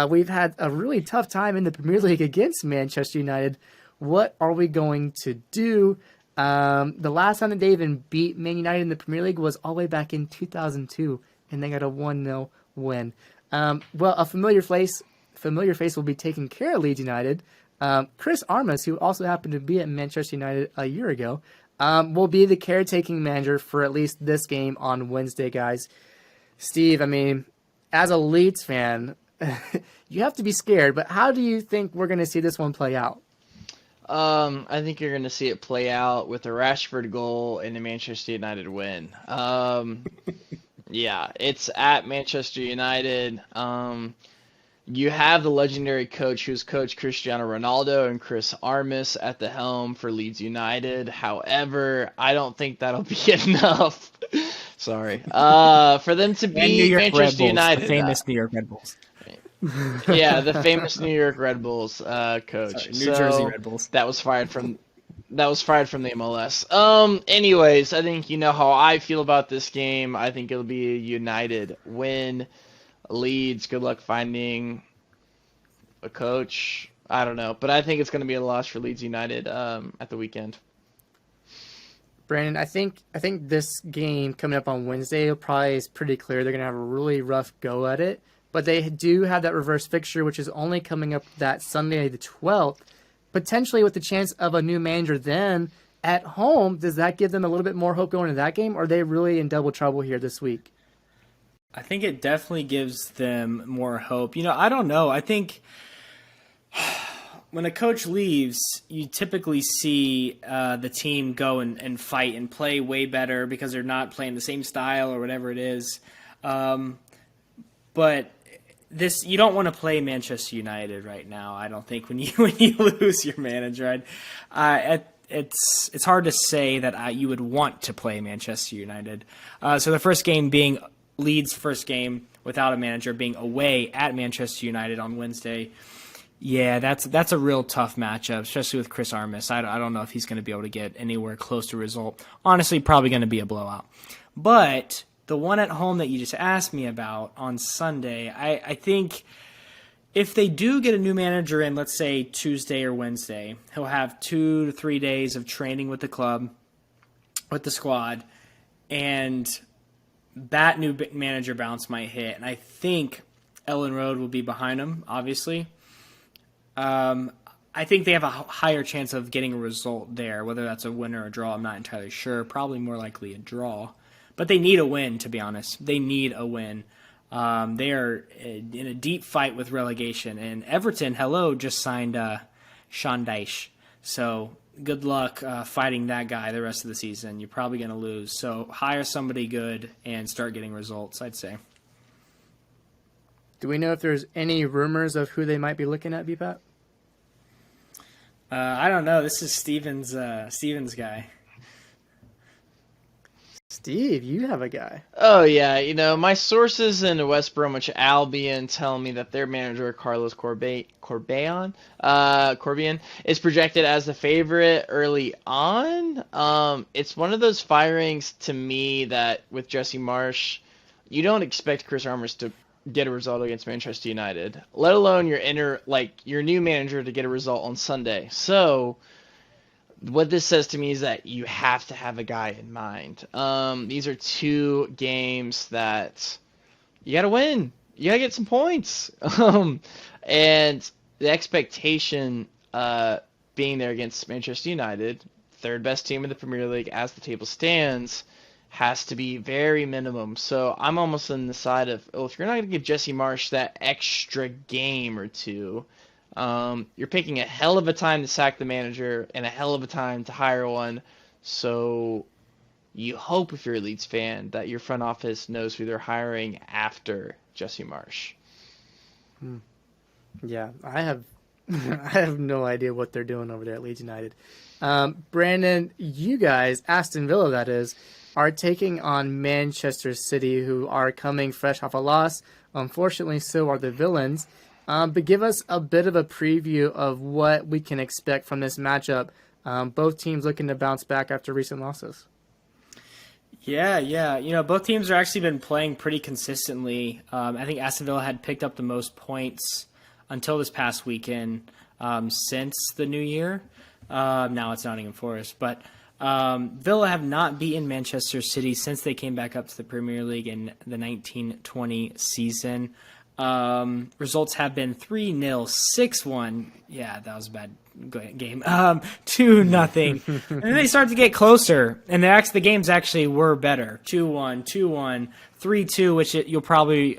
We've had a really tough time in the Premier League against Manchester United. What are we going to do? The last time that they even beat Man United in the Premier League was all the way back in 2002, and they got a 1-0 win. Well, a familiar face will be taking care of Leeds United. Chris Armas, who also happened to be at Manchester United a year ago, will be the caretaking manager for at least this game on Wednesday, guys. Steve, I mean, as a Leeds fan, you have to be scared, but how do you think we're going to see this one play out? I think you're going to see it play out with a Rashford goal and a Manchester United win. Yeah, it's at Manchester United. You have the legendary coach who's coached Cristiano Ronaldo and Chris Armas at the helm for Leeds United. However, I don't think that'll be enough. Sorry. For them to beat Manchester United. The famous New York Red Bulls. Yeah, the famous New York Red Bulls coach. Sorry, New Jersey Red Bulls. That was fired from the MLS. Anyways, I think you know how I feel about this game. I think it'll be a United win. Leeds, good luck finding a coach. I don't know, but I think it's going to be a loss for Leeds United at the weekend. Brandon, I think this game coming up on Wednesday probably is pretty clear. They're going to have a really rough go at it. But they do have that reverse fixture, which is only coming up that Sunday the 12th, potentially with the chance of a new manager then at home. Does that give them a little bit more hope going into that game, or are they really in double trouble here this week? I think it definitely gives them more hope. I don't know. I think when a coach leaves, you typically see the team go and fight and play way better because they're not playing the same style or whatever it is. But you don't want to play Manchester United right now. I don't think when you lose your manager, it's hard to say that you would want to play Manchester United. So the first game being Leeds' first game without a manager, being away at Manchester United on Wednesday. Yeah, that's a real tough matchup, especially with Chris Armas. I don't know if he's going to be able to get anywhere close to a result. Honestly, probably going to be a blowout. But the one at home that you just asked me about on Sunday, I think if they do get a new manager in, let's say Tuesday or Wednesday, he'll have 2 to 3 days of training with the club, with the squad, and that new manager bounce might hit. And I think Ellen Road will be behind him, obviously. I think they have a higher chance of getting a result there, whether that's a win or a draw. I'm not entirely sure. Probably more likely a draw. But they need a win, to be honest. They need a win. They are in a deep fight with relegation. And Everton, just signed Sean Dyche. So good luck fighting that guy the rest of the season. You're probably going to lose. So hire somebody good and start getting results, I'd say. Do we know if there's any rumors of who they might be looking at, BPAT? I don't know. This is Steven's guy. Steve, you have a guy. Oh, yeah. My sources in West Bromwich Albion tell me that their manager, Carlos Corbean, is projected as the favorite early on. It's one of those firings to me that with Jesse Marsch, you don't expect Chris Armas to get a result against Manchester United, let alone your new manager to get a result on Sunday. So what this says to me is that you have to have a guy in mind. These are two games that you got to win. You got to get some points. And the expectation being there against Manchester United, third best team in the Premier League as the table stands, has to be very minimum. So I'm almost on the side of, if you're not going to give Jesse Marsch that extra game or two, you're picking a hell of a time to sack the manager and a hell of a time to hire one. So you hope, if you're a Leeds fan, that your front office knows who they're hiring after Jesse Marsch. Yeah, I have no idea what they're doing over there at Leeds United. Brandon, you guys, Aston Villa that is, are taking on Manchester City, who are coming fresh off a loss. Unfortunately, so are the Villains. But give us a bit of a preview of what we can expect from this matchup. Both teams looking to bounce back after recent losses. Yeah. Both teams have actually been playing pretty consistently. I think Aston Villa had picked up the most points until this past weekend since the new year. Now it's Nottingham Forest. But Villa have not beaten Manchester City since they came back up to the Premier League in the 1920 season. Results have been 3-0, 6-1. Yeah, that was a bad game. 2-0. And then they start to get closer, and the games actually were better. 2-1, 2-1, 3-2, which you'll probably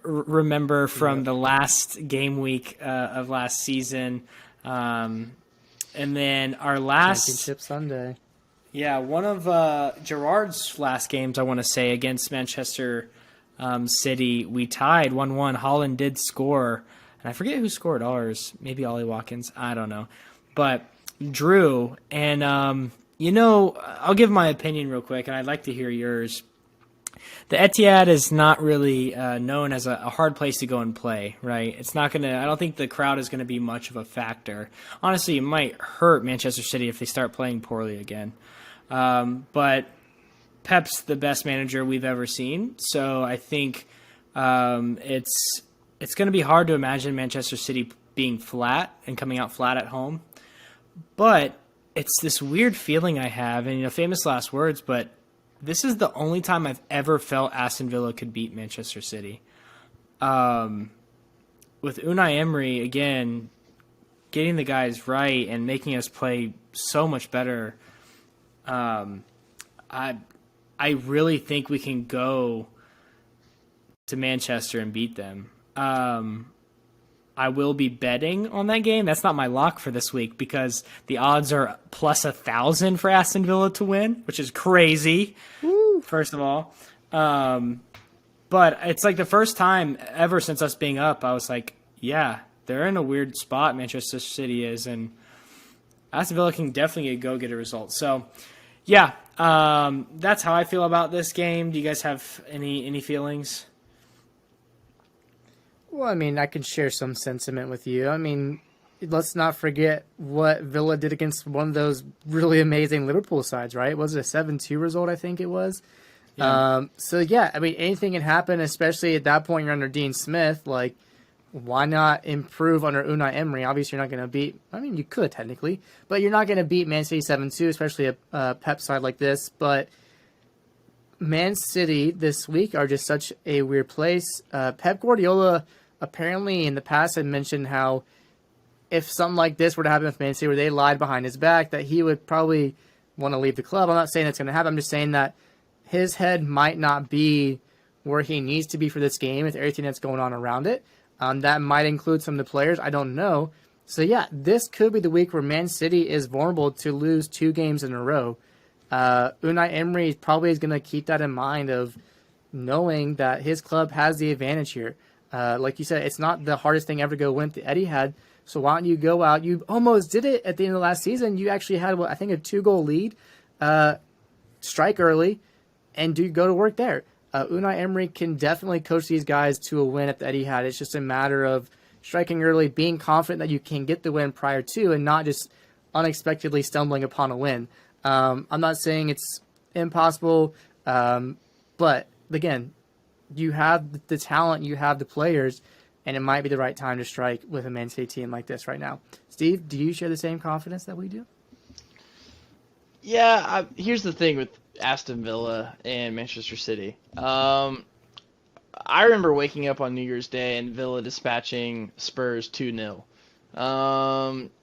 remember from the last game week of last season. And then our last Championship Sunday. Yeah, one of Gerard's last games, I want to say, against Manchester City, we tied 1-1. Holland did score, and I forget who scored ours. Maybe Ollie Watkins. I don't know. But Drew, and, I'll give my opinion real quick, and I'd like to hear yours. The Etihad is not really known as a hard place to go and play, right? It's not going to – I don't think the crowd is going to be much of a factor. Honestly, it might hurt Manchester City if they start playing poorly again. But Pep's the best manager we've ever seen, so I think it's going to be hard to imagine Manchester City being flat and coming out flat at home. But it's this weird feeling I have, and famous last words, but this is the only time I've ever felt Aston Villa could beat Manchester City. With Unai Emery, again, getting the guys right and making us play so much better, I really think we can go to Manchester and beat them. I will be betting on that game. That's not my lock for this week because the odds are plus 1,000 for Aston Villa to win, which is crazy. Woo. First of all, but it's like the first time ever since us being up, I was like, yeah, they're in a weird spot. Manchester City is, and Aston Villa can definitely go get a result. So, yeah, that's how I feel about this game. Do you guys have any feelings? Well, I mean, I can share some sentiment with you. I mean, let's not forget what Villa did against one of those really amazing Liverpool sides, right? Was it a 7-2 result, I think it was? Yeah. I mean, anything can happen, especially at that point you're under Dean Smith. Like, why not improve under Unai Emery? Obviously, you're not going to beat – I mean, you could technically, but you're not going to beat Man City 7-2, especially a Pep side like this. But Man City this week are just such a weird place. Pep Guardiola apparently in the past had mentioned how if something like this were to happen with Man City where they lied behind his back, that he would probably want to leave the club. I'm not saying that's going to happen. I'm just saying that his head might not be where he needs to be for this game with everything that's going on around it. That might include some of the players. I don't know. So, yeah, this could be the week where Man City is vulnerable to lose 2 games in a row. Unai Emery probably is going to keep that in mind of knowing that his club has the advantage here. Like you said, it's not the hardest thing ever to go win the Etihad. So why don't you go out? You almost did it at the end of the last season. You actually had, I think, a 2-goal lead, strike early, and go to work there. Unai Emery can definitely coach these guys to a win at the Etihad. It's just a matter of striking early, being confident that you can get the win prior to, and not just unexpectedly stumbling upon a win. I'm not saying it's impossible, but again, you have the talent, you have the players, and it might be the right time to strike with a Man City team like this right now. Steve, do you share the same confidence that we do? Yeah, here's the thing with Aston Villa and Manchester City. I remember waking up on New Year's Day and Villa dispatching Spurs 2-0.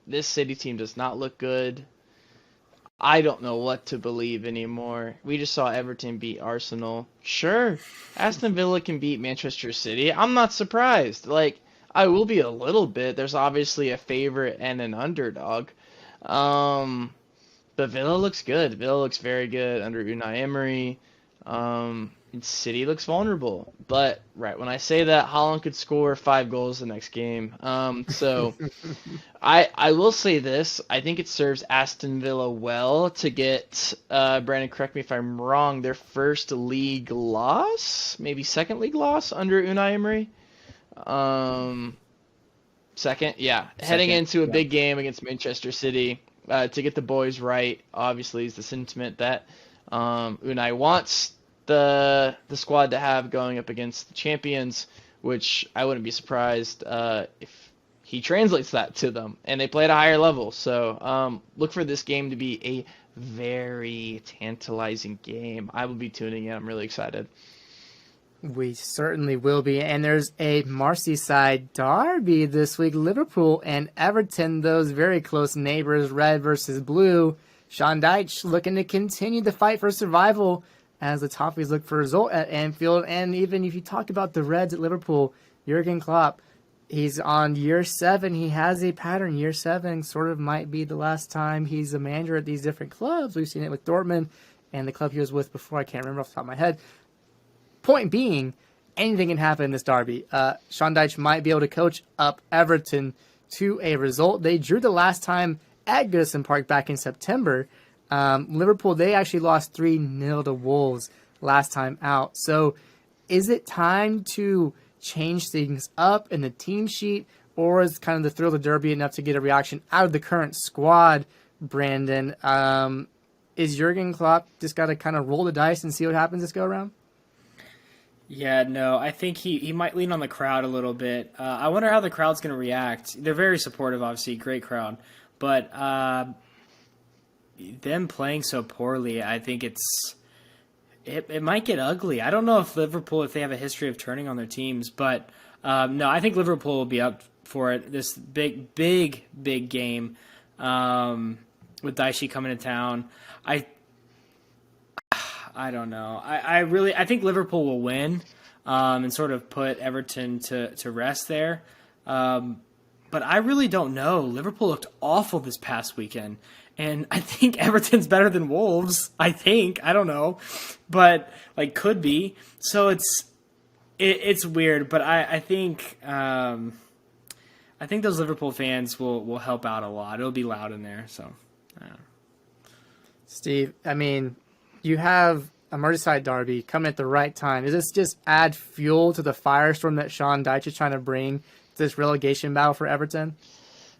This City team does not look good. I don't know what to believe anymore. We just saw Everton beat Arsenal. Sure, Aston Villa can beat Manchester City. I'm not surprised. Like, I will be a little bit. There's obviously a favorite and an underdog. But Villa looks good. Villa looks very good under Unai Emery. And City looks vulnerable. But right when I say that, Haaland could score 5 goals the next game. So I will say this. I think it serves Aston Villa well to get, Brandon, correct me if I'm wrong, their first league loss? Maybe second league loss under Unai Emery? Second? Yeah. Heading into a big game against Manchester City. To get the boys right, obviously, is the sentiment that Unai wants the squad to have going up against the champions, which I wouldn't be surprised if he translates that to them and they play at a higher level. So look for this game to be a very tantalizing game. I will be tuning in. I'm really excited. We certainly will be. And there's a Merseyside derby this week. Liverpool and Everton, those very close neighbors, red versus blue. Sean Dyche looking to continue the fight for survival as the Toffees look for a result at Anfield. And even if you talk about the Reds at Liverpool, Jurgen Klopp, he's on year 7. He has a pattern. Year 7 sort of might be the last time he's a manager at these different clubs. We've seen it with Dortmund and the club he was with before. I can't remember off the top of my head. Point being, anything can happen in this derby. Sean Dyche might be able to coach up Everton to a result. They drew the last time at Goodison Park back in September. Liverpool, they actually lost 3-0 to Wolves last time out. So is it time to change things up in the team sheet, or is kind of the thrill of the derby enough to get a reaction out of the current squad, Brandon? Is Jurgen Klopp just got to kind of roll the dice and see what happens this go-around? Yeah, no, I think he might lean on the crowd a little bit. I wonder how the crowd's going to react. They're very supportive, obviously, great crowd. But them playing so poorly, I think it might get ugly. I don't know if Liverpool, if they have a history of turning on their teams, but no, I think Liverpool will be up for it. This big game with Dyche coming to town. I don't know. I think Liverpool will win and sort of put Everton to rest there. But I really don't know. Liverpool looked awful this past weekend. And I think Everton's better than Wolves. I don't know. But could be. So it's weird, but I think those Liverpool fans will help out a lot. It'll be loud in there, so Steve, I mean, you have a Merseyside derby coming at the right time. Does this just add fuel to the firestorm that Sean Dyche is trying to bring to this relegation battle for Everton?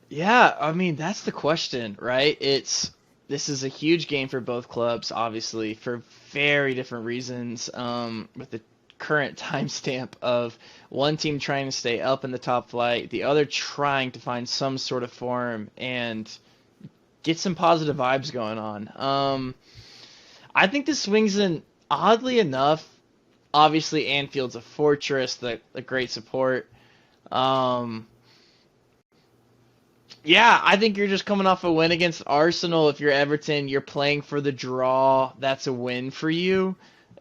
Yeah, I mean, that's the question, right? This is a huge game for both clubs, obviously, for very different reasons, with the current timestamp of one team trying to stay up in the top flight, the other trying to find some sort of form and get some positive vibes going on. I think this swings in, oddly enough, obviously Anfield's a fortress, the great support. Yeah, I think you're just coming off a win against Arsenal. If you're Everton, you're playing for the draw. That's a win for you.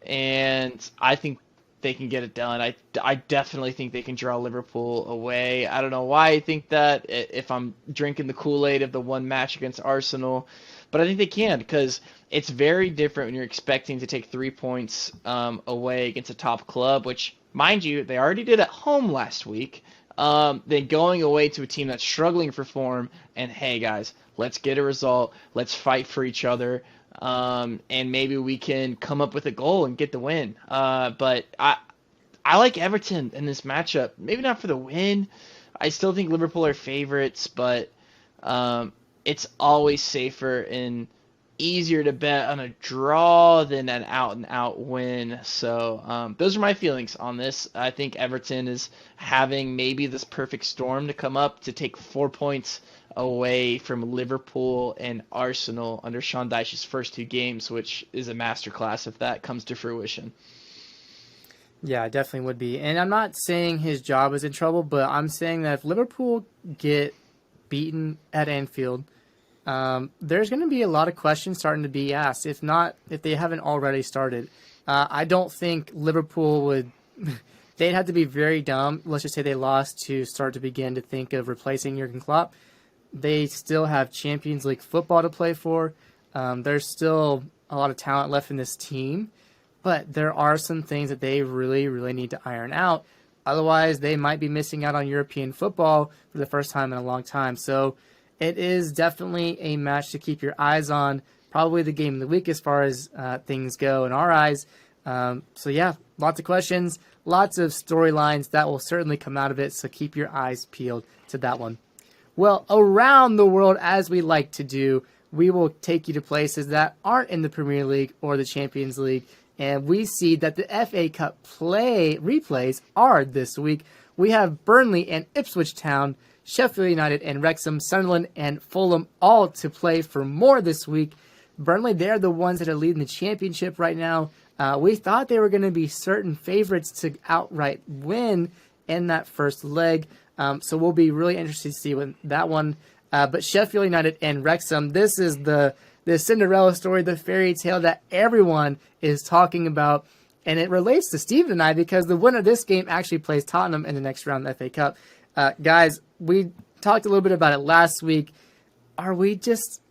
And I think they can get it done. I definitely think they can draw Liverpool away. I don't know why I think that, if I'm drinking the Kool-Aid of the one match against Arsenal. But I think they can, because it's very different when you're expecting to take 3 points away against a top club, which, mind you, they already did at home last week. Then going away to a team that's struggling for form, and hey guys, let's get a result, let's fight for each other, and maybe we can come up with a goal and get the win. But I like Everton in this matchup. Maybe not for the win. I still think Liverpool are favorites, but it's always safer and easier to bet on a draw than an out-and-out win. So those are my feelings on this. I think Everton is having maybe this perfect storm to come up to take 4 points away from Liverpool and Arsenal under Sean Dyche's first 2 games, which is a masterclass if that comes to fruition. Yeah, it definitely would be. And I'm not saying his job is in trouble, but I'm saying that if Liverpool get beaten at Anfield, there's going to be a lot of questions starting to be asked, if they haven't already started. I don't think Liverpool would – they'd have to be very dumb. Let's just say they lost to start to begin to think of replacing Jurgen Klopp. They still have Champions League football to play for. There's still a lot of talent left in this team, but there are some things that they really, really need to iron out. Otherwise, they might be missing out on European football for the first time in a long time. So it is definitely a match to keep your eyes on, probably the game of the week as far as things go in our eyes. So yeah, lots of questions, lots of storylines that will certainly come out of it, so keep your eyes peeled to that one. Well, around the world, as we like to do, we will take you to places that aren't in the Premier League or the Champions League, and we see that the FA Cup replays are this week. We have Burnley and Ipswich Town, Sheffield United and Wrexham, Sunderland and Fulham all to play for more this week. Burnley, they're the ones that are leading the championship right now. We thought they were going to be certain favorites to outright win in that first leg. So we'll be really interested to see that one. But Sheffield United and Wrexham, this is the the Cinderella story, the fairy tale that everyone is talking about. And it relates to Steve and I because the winner of this game actually plays Tottenham in the next round of the FA Cup. Guys, we talked a little bit about it last week. Are we just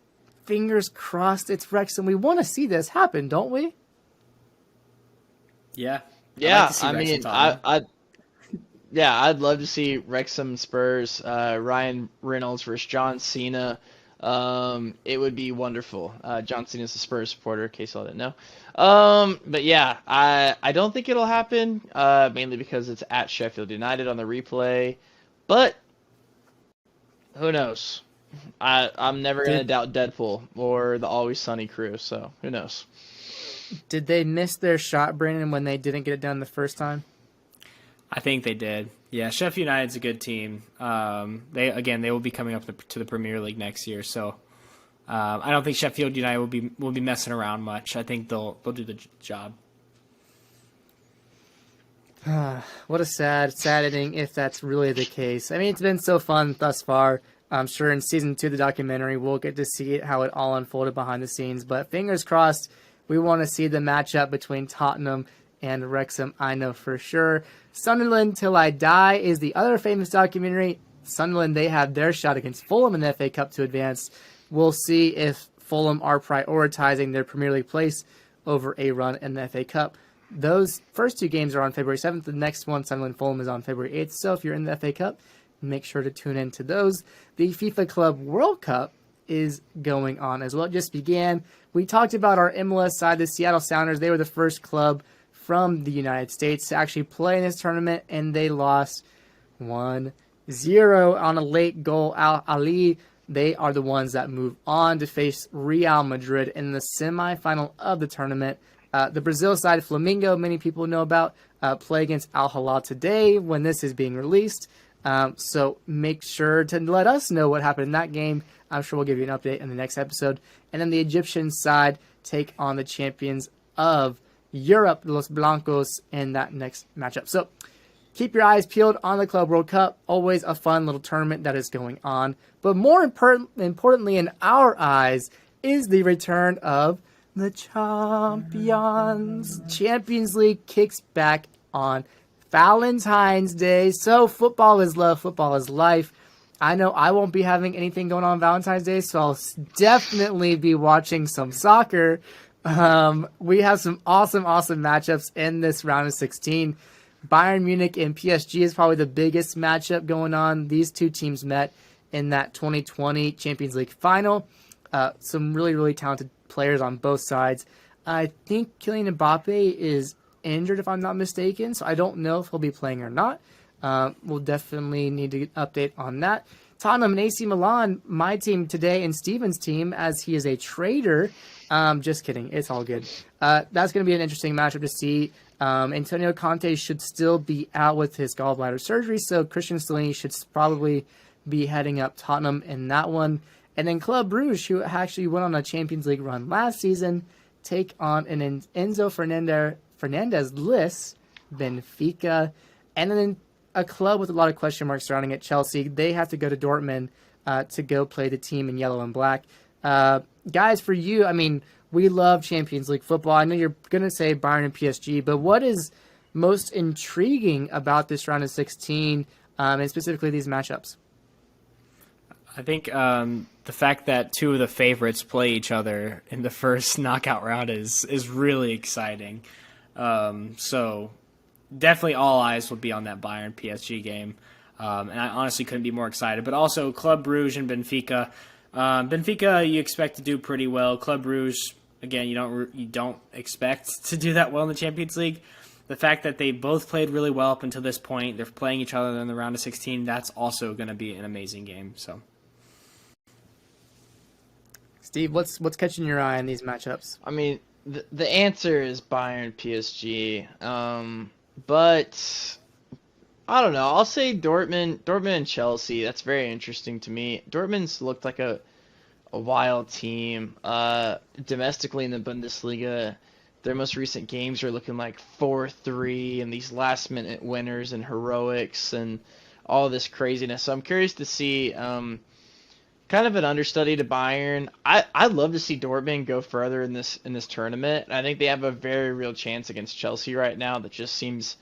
fingers crossed it's Wrexham? We want to see this happen, don't we? Yeah. Yeah, I'd love to see Wrexham Spurs, Ryan Reynolds versus John Cena. It would be wonderful. John Cena's a Spurs supporter, in case y'all didn't know. But yeah, I don't think it'll happen, mainly because it's at Sheffield United on the replay. But who knows? I'm never going to doubt Deadpool or the Always Sunny crew, so who knows? Did they miss their shot, Brandon, when they didn't get it done the first time? I think they did. Yeah, Sheffield United's a good team. They will be coming up to the Premier League next year, so I don't think Sheffield United will be messing around much. I think they'll do the job. What a sad ending if that's really the case. I mean, it's been so fun thus far. I'm sure in season 2 of the documentary we'll get to see how it all unfolded behind the scenes. But fingers crossed, we want to see the matchup between Tottenham and Wrexham, I know for sure. Sunderland Till I Die is the other famous documentary. Sunderland, they have their shot against Fulham in the FA Cup to advance. We'll see if Fulham are prioritizing their Premier League place over a run in the FA Cup. Those first 2 games are on February 7th. The next one, Sunderland Fulham, is on February 8th. So if you're in the FA Cup, make sure to tune in to those. The FIFA Club World Cup is going on as well. It just began. We talked about our MLS side, the Seattle Sounders. They were the first club from the United States to actually play in this tournament, and they lost 1-0 on a late goal. Al Ali, they are the ones that move on to face Real Madrid in the semifinal of the tournament. The Brazil side, Flamengo, many people know about, play against Al Hilal today when this is being released. So make sure to let us know what happened in that game. I'm sure we'll give you an update in the next episode. And then the Egyptian side take on the champions of Europe, Los Blancos, in that next matchup. So keep your eyes peeled on the Club World Cup. Always a fun little tournament that is going on. But more importantly in our eyes is the return of the champions. Champions League kicks back on Valentine's Day. So football is love, football is life. I know I won't be having anything going on Valentine's Day, so I'll definitely be watching some soccer. We have some awesome matchups in this round of 16. Bayern Munich and PSG is probably the biggest matchup going on. These two teams met in that 2020 Champions League final. Some really talented players on both sides. I think Kylian Mbappe is injured, if I'm not mistaken, so I don't know if he'll be playing or not. We'll definitely need to get an update on that. Tottenham and AC Milan, my team today, and Steven's team, as he is a trader. Just kidding. It's all good. That's going to be an interesting matchup to see. Antonio Conte should still be out with his gallbladder surgery, so Christian Stellini should probably be heading up Tottenham in that one. And then Club Brugge, who actually went on a Champions League run last season, take on an Enzo Fernandez-less Benfica. And then a club with a lot of question marks surrounding it, Chelsea. They have to go to Dortmund to go play the team in yellow and black. Guys, for you, I mean, we love Champions League football. I know you're going to say Bayern and PSG, but what is most intriguing about this round of 16, and specifically these matchups? I think the fact that two of the favorites play each other in the first knockout round is really exciting. So definitely all eyes will be on that Bayern PSG game. And I honestly couldn't be more excited. But also Club Brugge and Benfica. Benfica you expect to do pretty well. Club Brugge, again, you don't expect to do that well in the Champions League. The fact that they both played really well up until this point, they're playing each other in the round of 16, that's also going to be an amazing game. So, Steve, what's catching your eye in these matchups? I mean, the answer is Bayern PSG. But I don't know. I'll say Dortmund and Chelsea. That's very interesting to me. Dortmund's looked like a wild team. Domestically in the Bundesliga, their most recent games are looking like 4-3 and these last-minute winners and heroics and all this craziness. So I'm curious to see kind of an understudy to Bayern. I'd love to see Dortmund go further in this tournament. I think they have a very real chance against Chelsea right now that just seems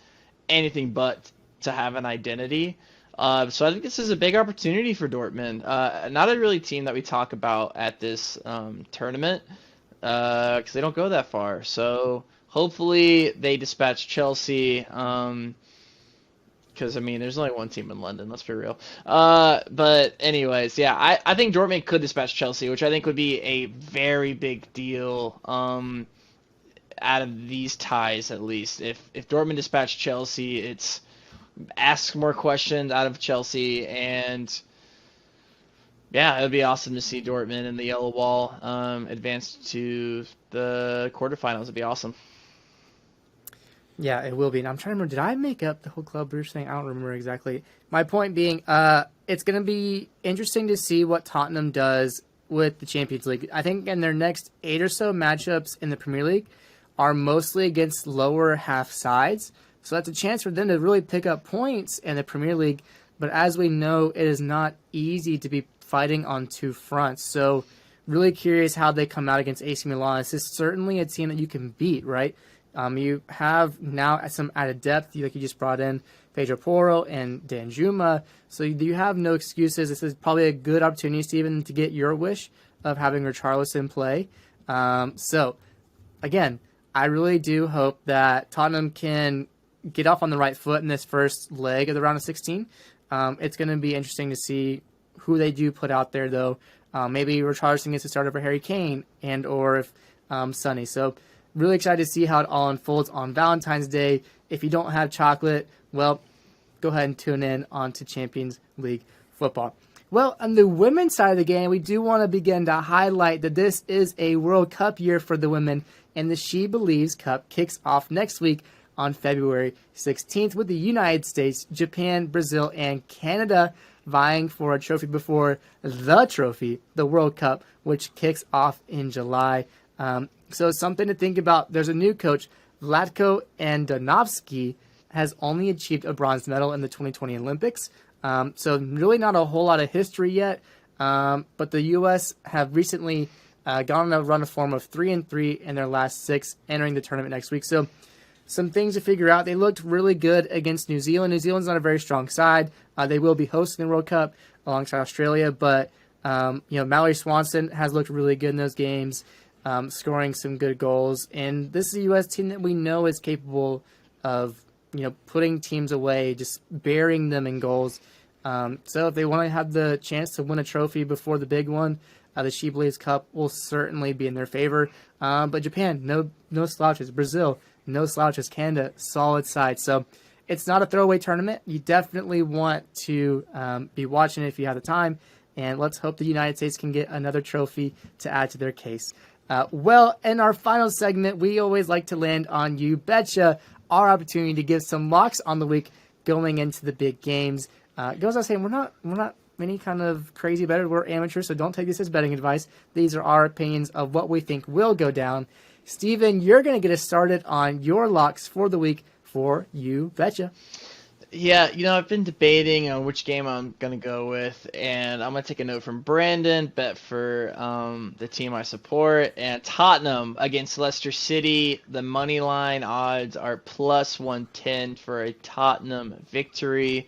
anything but to have an identity. So I think this is a big opportunity for Dortmund. Not a really team that we talk about at this tournament because they don't go that far. So hopefully they dispatch Chelsea. Because, I mean, there's only one team in London, let's be real. But anyways, yeah, I think Dortmund could dispatch Chelsea, which I think would be a very big deal out of these ties, at least. If Dortmund dispatched Chelsea, it's ask more questions out of Chelsea, and yeah, it would be awesome to see Dortmund and the Yellow Wall advance to the quarterfinals. It'd be awesome. Yeah, it will be. And I'm trying to remember, did I make up the whole Club Brugge thing? I don't remember exactly. My point being, it's going to be interesting to see what Tottenham does with the Champions League. I think in their next 8 or so matchups in the Premier League are mostly against lower half sides. So that's a chance for them to really pick up points in the Premier League. But as we know, it is not easy to be fighting on two fronts. So really curious how they come out against AC Milan. This is certainly a team that you can beat, right? You have now some added depth, like you just brought in Pedro Porro and Danjuma, so you have no excuses. This is probably a good opportunity, Steven, to get your wish of having Richarlison play. So, again, I really do hope that Tottenham can get off on the right foot in this first leg of the round of 16. It's going to be interesting to see who they do put out there, though. Maybe Richarlison gets to start over Harry Kane and or if Sonny. So, really excited to see how it all unfolds on Valentine's Day. If you don't have chocolate, well, go ahead and tune in onto Champions League football. Well, on the women's side of the game, we do want to begin to highlight that this is a World Cup year for the women, and the She Believes Cup kicks off next week on February 16th with the United States, Japan, Brazil, and Canada vying for a trophy before the trophy, the World Cup, which kicks off in July. So something to think about. There's a new coach, Vlatko Andonovski, has only achieved a bronze medal in the 2020 Olympics. So really not a whole lot of history yet. But the U.S. have recently gone on a run of form of 3-3 in their last 6, entering the tournament next week. So some things to figure out. They looked really good against New Zealand. New Zealand's not a very strong side. They will be hosting the World Cup alongside Australia. But, Mallory Swanson has looked really good in those games. Scoring some good goals. And this is a U.S. team that we know is capable of, putting teams away, just burying them in goals. So if they want to have the chance to win a trophy before the big one, the She Believes Cup will certainly be in their favor. But Japan, no slouches. Brazil, no slouches. Canada, solid side. So it's not a throwaway tournament. You definitely want to be watching it if you have the time. And let's hope the United States can get another trophy to add to their case. Well, in our final segment, we always like to land on You Betcha, our opportunity to give some locks on the week going into the big games. Goes without saying, we're not any kind of crazy bettors. We're amateurs, so don't take this as betting advice. These are our opinions of what we think will go down. Steven, you're going to get us started on your locks for the week for You Betcha. Yeah, I've been debating on which game I'm going to go with, and I'm going to take a note from Brandon, bet for the team I support, and Tottenham against Leicester City. The money line odds are plus 110 for a Tottenham victory.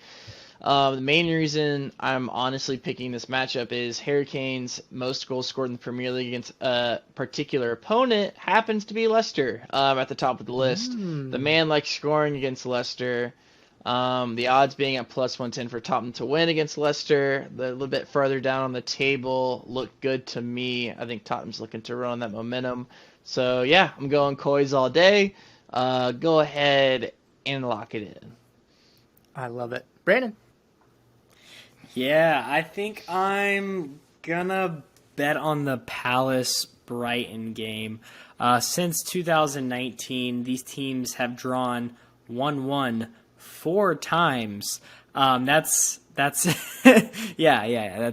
The main reason I'm honestly picking this matchup is Harry Kane's most goals scored in the Premier League against a particular opponent happens to be Leicester at the top of the list. The man likes scoring against Leicester. The odds being at plus 110 for Tottenham to win against Leicester. A little bit further down on the table look good to me. I think Tottenham's looking to run on that momentum. So, yeah, I'm going Coys all day. Go ahead and lock it in. I love it. Brandon? Yeah, I think I'm going to bet on the Palace-Brighton game. Since 2019, these teams have drawn 1-1 4 times. That's yeah.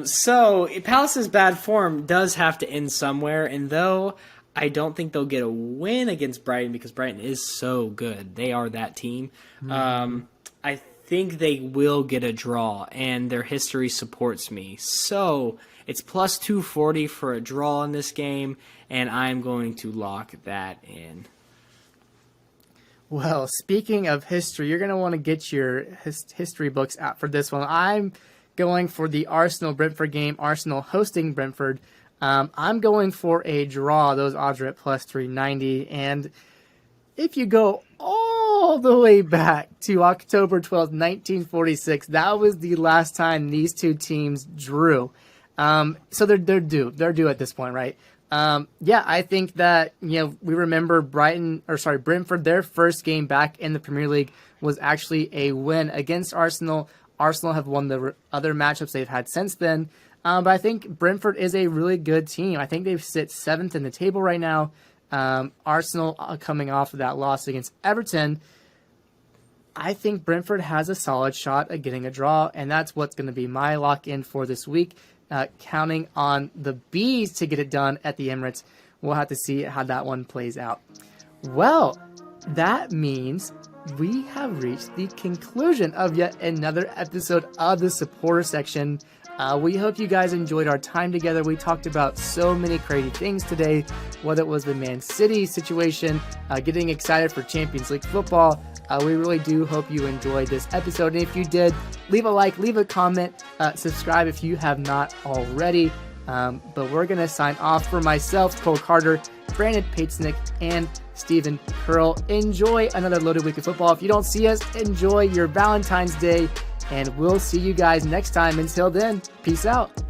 So Palace's bad form does have to end somewhere, and though I don't think they'll get a win against Brighton because Brighton is so good, they are that team. I think they will get a draw, and their history supports me. So it's plus 240 for a draw in this game, and I'm going to lock that in. Well, speaking of history, you're going to want to get your history books out for this one. I'm going for the Arsenal-Brentford game, Arsenal hosting Brentford. I'm going for a draw. Those odds are at plus 390. And if you go all the way back to October 12th, 1946, that was the last time these two teams drew. So they're due. They're due at this point, right? Yeah, I think that, we remember Brentford, their first game back in the Premier League was actually a win against Arsenal. Arsenal have won the other matchups they've had since then. But I think Brentford is a really good team. I think they sit 7th in the table right now. Arsenal coming off of that loss against Everton. I think Brentford has a solid shot at getting a draw, and that's what's going to be my lock-in for this week. Counting on the Bees to get it done at the Emirates. We'll have to see how that one plays out. Well, that means we have reached the conclusion of yet another episode of the supporter section. We hope you guys enjoyed our time together. We talked about so many crazy things today, whether it was the Man City situation, getting excited for Champions League football. We really do hope you enjoyed this episode. And if you did, leave a like, leave a comment, subscribe if you have not already. But we're going to sign off. For myself, Cole Carter, Brandon Patesnick, and Stephen Curl. Enjoy another loaded week of football. If you don't see us, enjoy your Valentine's Day. And we'll see you guys next time. Until then, peace out.